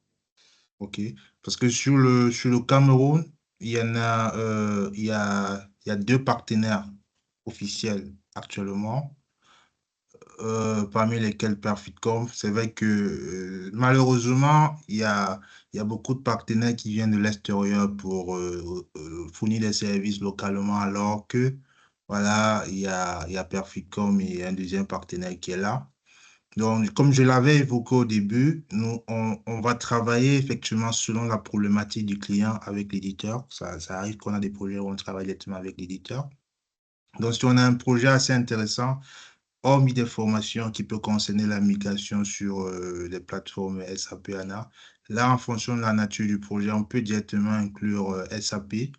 OK. Parce que sur le Cameroun, il y a 2 partenaires officiels actuellement, parmi lesquels Perfitcom. C'est vrai que malheureusement, il y a beaucoup de partenaires qui viennent de l'extérieur pour fournir des services localement, alors que voilà, il y a Perfitcom et un deuxième partenaire qui est là. Donc, comme je l'avais évoqué au début, on va travailler effectivement selon la problématique du client avec l'éditeur. Ça arrive qu'on a des projets où on travaille directement avec l'éditeur. Donc, si on a un projet assez intéressant, hormis des formations qui peuvent concerner la migration sur les plateformes SAP HANA, là, en fonction de la nature du projet, on peut directement inclure SAP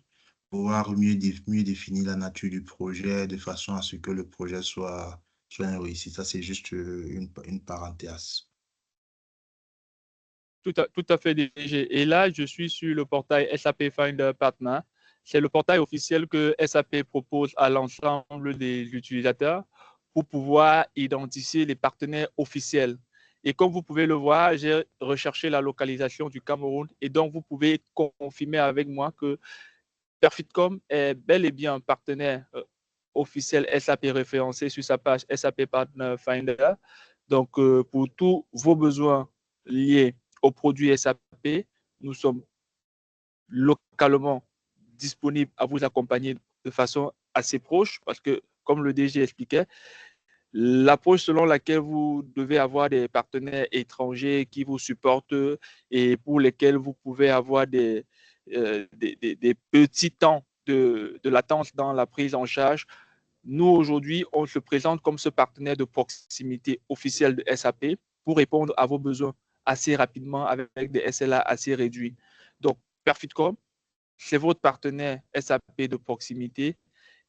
pour pouvoir mieux définir la nature du projet de façon à ce que le projet soit une réussite. Ça, c'est juste une parenthèse. Tout à fait, DG. Et là, je suis sur le portail SAP Finder Partner. C'est le portail officiel que SAP propose à l'ensemble des utilisateurs pour pouvoir identifier les partenaires officiels. Et comme vous pouvez le voir, j'ai recherché la localisation du Cameroun et donc vous pouvez confirmer avec moi que Perfitcom est bel et bien un partenaire officiel SAP référencé sur sa page SAP Partner Finder. Donc, pour tous vos besoins liés aux produits SAP, nous sommes localement disponibles à vous accompagner de façon assez proche parce que, comme le DG expliquait, l'approche selon laquelle vous devez avoir des partenaires étrangers qui vous supportent et pour lesquels vous pouvez avoir des petits temps de latence dans la prise en charge. Nous, aujourd'hui, on se présente comme ce partenaire de proximité officiel de SAP pour répondre à vos besoins assez rapidement avec des SLA assez réduits. Donc, Perfitcom, c'est votre partenaire SAP de proximité.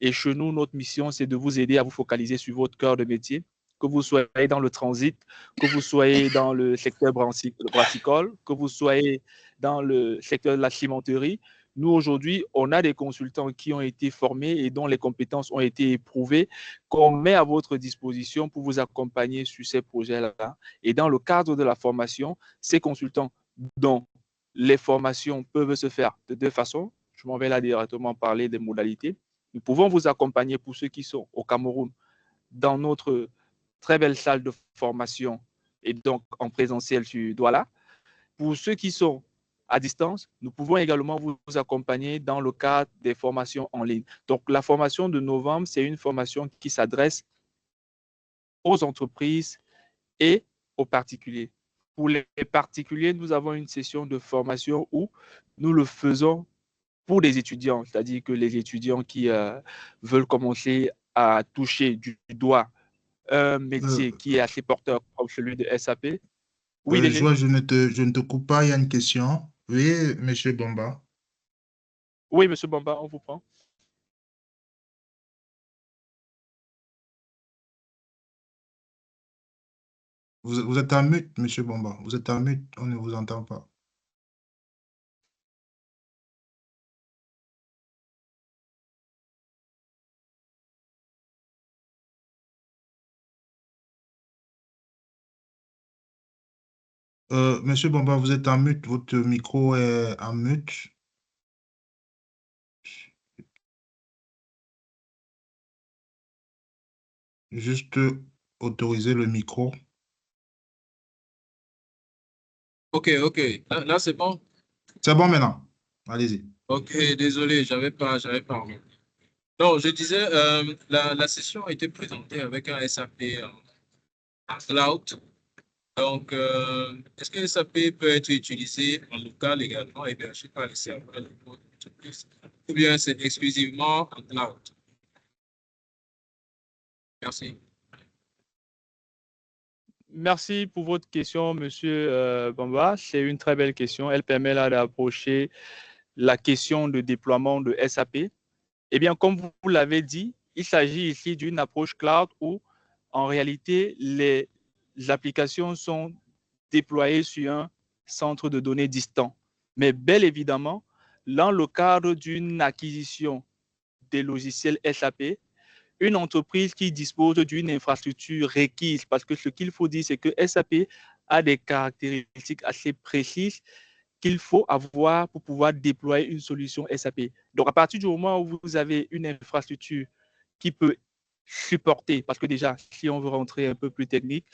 Et chez nous, notre mission, c'est de vous aider à vous focaliser sur votre cœur de métier, que vous soyez dans le transit, que vous soyez dans le secteur brassicole, que vous soyez dans le secteur de la cimenterie. Nous, aujourd'hui, on a des consultants qui ont été formés et dont les compétences ont été éprouvées, qu'on met à votre disposition pour vous accompagner sur ces projets-là. Et dans le cadre de la formation, ces consultants dont les formations peuvent se faire de deux façons. Je m'en vais là directement parler des modalités. Nous pouvons vous accompagner pour ceux qui sont au Cameroun dans notre très belle salle de formation et donc en présentiel sur Douala. Pour ceux qui sont à distance, nous pouvons également vous accompagner dans le cadre des formations en ligne. Donc, la formation de novembre, c'est une formation qui s'adresse aux entreprises et aux particuliers. Pour les particuliers, nous avons une session de formation où nous le faisons pour des étudiants, c'est-à-dire que les étudiants qui veulent commencer à toucher du doigt un métier qui est assez porteur comme celui de SAP. Oui, DG. Joël, je ne te coupe pas, il y a une question. Oui, monsieur Bomba. Oui, monsieur Bamba, on vous prend. Vous êtes en mute, monsieur Bomba. Vous êtes en mute, on ne vous entend pas. Monsieur Bomba, vous êtes en mute, votre micro est en mute. Juste autoriser le micro. Ok, ok. Là, c'est bon. C'est bon maintenant. Allez-y. Ok, désolé, j'avais pas remarqué. Non, je disais, la session a été présentée avec un SAP Cloud. Donc, est-ce que SAP peut être utilisé en local également, hébergé par les serveurs de votre entreprise, ou bien c'est exclusivement en cloud? Merci. Merci pour votre question, monsieur Bamba. C'est une très belle question. Elle permet là d'approcher la question de déploiement de SAP. Eh bien, comme vous l'avez dit, il s'agit ici d'une approche cloud où, en réalité, les applications sont déployées sur un centre de données distant. Mais bel évidemment, dans le cadre d'une acquisition des logiciels SAP, une entreprise qui dispose d'une infrastructure requise, parce que ce qu'il faut dire, c'est que SAP a des caractéristiques assez précises qu'il faut avoir pour pouvoir déployer une solution SAP. Donc, à partir du moment où vous avez une infrastructure qui peut supporter, parce que déjà, si on veut rentrer un peu plus technique,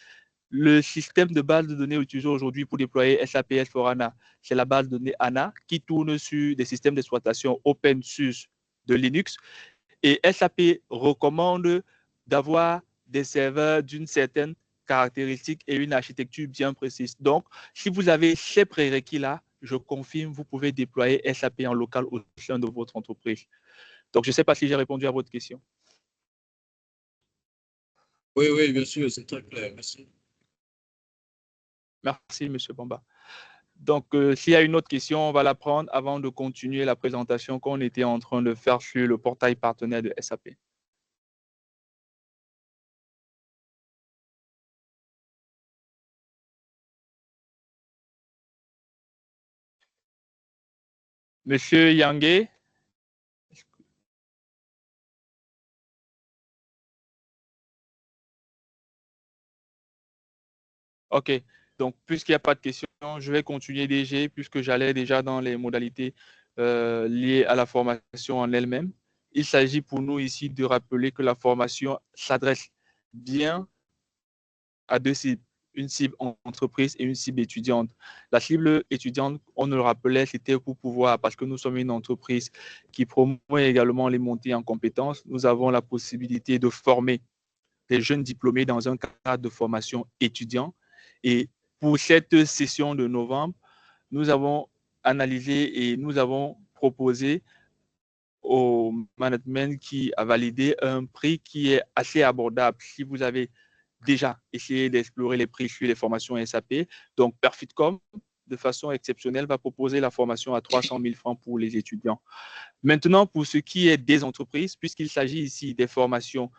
le système de base de données utilisé aujourd'hui pour déployer SAP S4HANA, c'est la base de données HANA qui tourne sur des systèmes d'exploitation open source de Linux. Et SAP recommande d'avoir des serveurs d'une certaine caractéristique et une architecture bien précise. Donc, si vous avez ces prérequis-là, je confirme, vous pouvez déployer SAP en local au sein de votre entreprise. Donc, je ne sais pas si j'ai répondu à votre question. Oui, oui, bien sûr, c'est très clair. Merci. Merci, M. Bamba. Donc, s'il y a une autre question, on va la prendre avant de continuer la présentation qu'on était en train de faire sur le portail partenaire de SAP. Monsieur Yangué, OK. Donc, puisqu'il n'y a pas de questions, je vais continuer DG, puisque j'allais déjà dans les modalités liées à la formation en elle-même. Il s'agit pour nous ici de rappeler que la formation s'adresse bien à deux cibles, une cible entreprise et une cible étudiante. La cible étudiante, on nous le rappelait, c'était pour pouvoir, parce que nous sommes une entreprise qui promeut également les montées en compétences, nous avons la possibilité de former des jeunes diplômés dans un cadre de formation étudiant. Et pour cette session de novembre, nous avons analysé et nous avons proposé au management qui a validé un prix qui est assez abordable. Si vous avez déjà essayé d'explorer les prix sur les formations SAP, donc Perfitcom, de façon exceptionnelle, va proposer la formation à 300 000 francs pour les étudiants. Maintenant, pour ce qui est des entreprises, puisqu'il s'agit ici des formations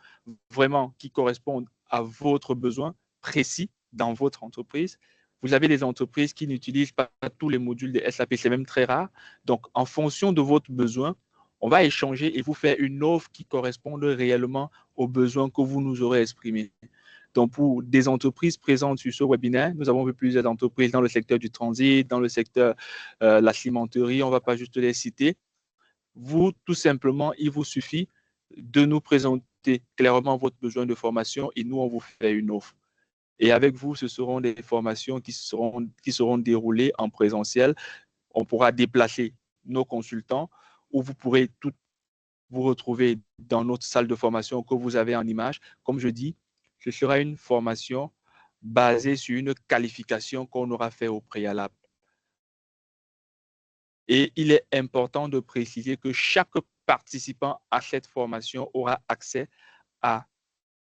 vraiment qui correspondent à votre besoin précis dans votre entreprise, vous avez des entreprises qui n'utilisent pas tous les modules de SAP, c'est même très rare. Donc, en fonction de votre besoin, on va échanger et vous faire une offre qui corresponde réellement aux besoins que vous nous aurez exprimés. Donc, pour des entreprises présentes sur ce webinaire, nous avons vu plusieurs entreprises dans le secteur du transit, dans le secteur de la cimenterie, on ne va pas juste les citer. Vous, tout simplement, il vous suffit de nous présenter clairement votre besoin de formation et nous, on vous fait une offre. Et avec vous, ce seront des formations qui seront déroulées en présentiel. On pourra déplacer nos consultants ou vous pourrez tout vous retrouver dans notre salle de formation que vous avez en image. Comme je dis, ce sera une formation basée sur une qualification qu'on aura fait au préalable. Et il est important de préciser que chaque participant à cette formation aura accès à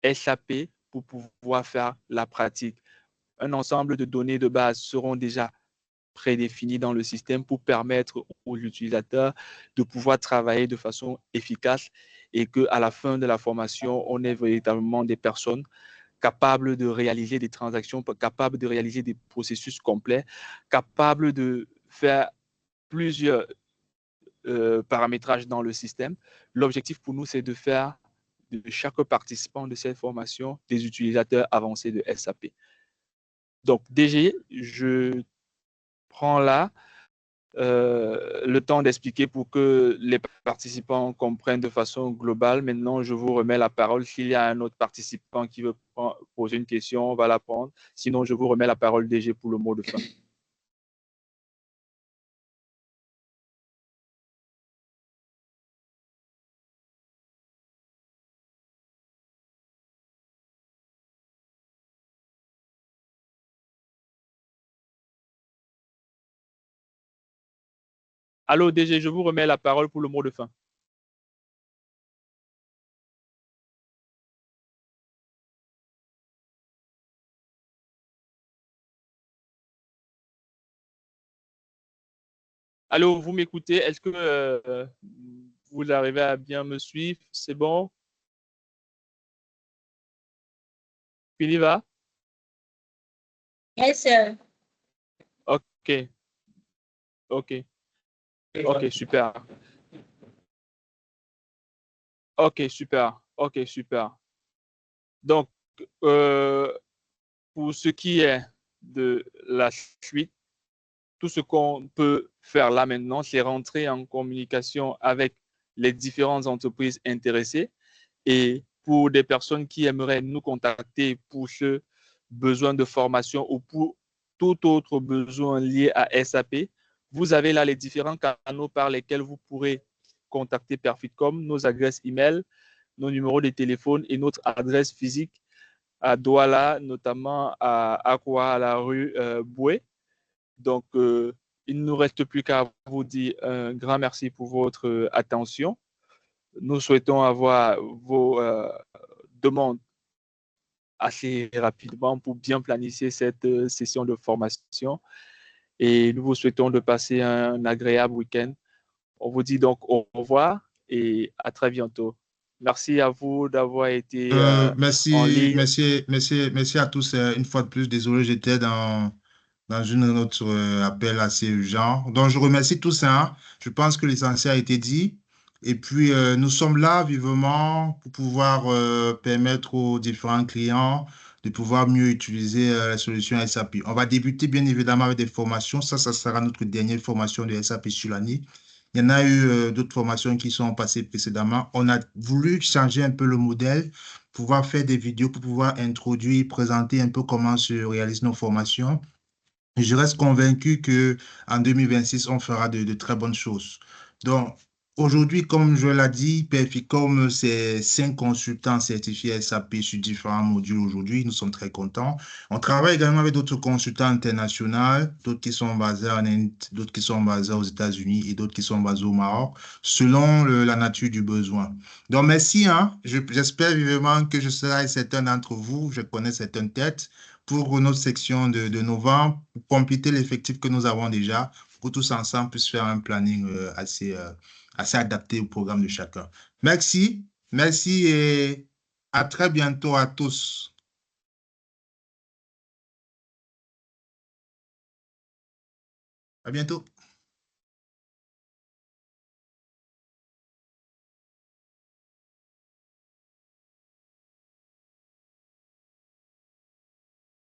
SAP pour pouvoir faire la pratique. Un ensemble de données de base seront déjà prédéfinies dans le système pour permettre aux utilisateurs de pouvoir travailler de façon efficace et qu'à la fin de la formation, on ait véritablement des personnes capables de réaliser des transactions, capables de réaliser des processus complets, capables de faire plusieurs paramétrages dans le système. L'objectif pour nous, c'est de faire de chaque participant de cette formation des utilisateurs avancés de SAP. Donc, DG, je prends là le temps d'expliquer pour que les participants comprennent de façon globale. Maintenant, je vous remets la parole. S'il y a un autre participant qui veut poser une question, on va la prendre. Sinon, je vous remets la parole, DG, pour le mot de fin. Allô, DG, je vous remets la parole pour le mot de fin. Allô, vous m'écoutez? Est-ce que vous arrivez à bien me suivre? C'est bon? Finiva? Yes, sir. OK. OK. OK, super. OK, super. OK, super. Donc, pour ce qui est de la suite, tout ce qu'on peut faire là maintenant, c'est rentrer en communication avec les différentes entreprises intéressées. Et pour des personnes qui aimeraient nous contacter pour ce besoin de formation ou pour tout autre besoin lié à SAP, vous avez là les différents canaux par lesquels vous pourrez contacter Perfitcom, nos adresses email, nos numéros de téléphone et notre adresse physique à Douala, notamment à Akwa, à la rue Boué. Donc, il ne nous reste plus qu'à vous dire un grand merci pour votre attention. Nous souhaitons avoir vos demandes assez rapidement pour bien planifier cette session de formation. Et nous vous souhaitons de passer un agréable week-end. On vous dit donc au revoir et à très bientôt. Merci à vous d'avoir été en Merci, ligne. merci à tous. Une fois de plus, désolé, j'étais dans une autre appel assez urgent. Donc, je remercie tous. Hein. Je pense que l'essentiel a été dit. Et puis, nous sommes là vivement pour pouvoir permettre aux différents clients de pouvoir mieux utiliser la solution SAP. On va débuter bien évidemment avec des formations. Ça sera notre dernière formation de SAP sur l'année. Il y en a eu d'autres formations qui sont passées précédemment. On a voulu changer un peu le modèle, pouvoir faire des vidéos pour pouvoir introduire, présenter un peu comment se réalisent nos formations. Je reste convaincu que en 2026, on fera de très bonnes choses. Donc, aujourd'hui, comme je l'ai dit, Perficom, c'est 5 consultants certifiés SAP sur différents modules aujourd'hui. Nous sommes très contents. On travaille également avec d'autres consultants internationaux, d'autres qui sont basés en Inde, d'autres qui sont basés aux États-Unis et d'autres qui sont basés au Maroc, selon la nature du besoin. Donc, merci, hein. J'espère vivement que je serai certains d'entre vous. Je connais certaines têtes pour notre section de novembre, pour compléter l'effectif que nous avons déjà, pour que tous ensemble puissent faire un planning assez adapté au programme de chacun. Merci, merci et à très bientôt à tous. À bientôt.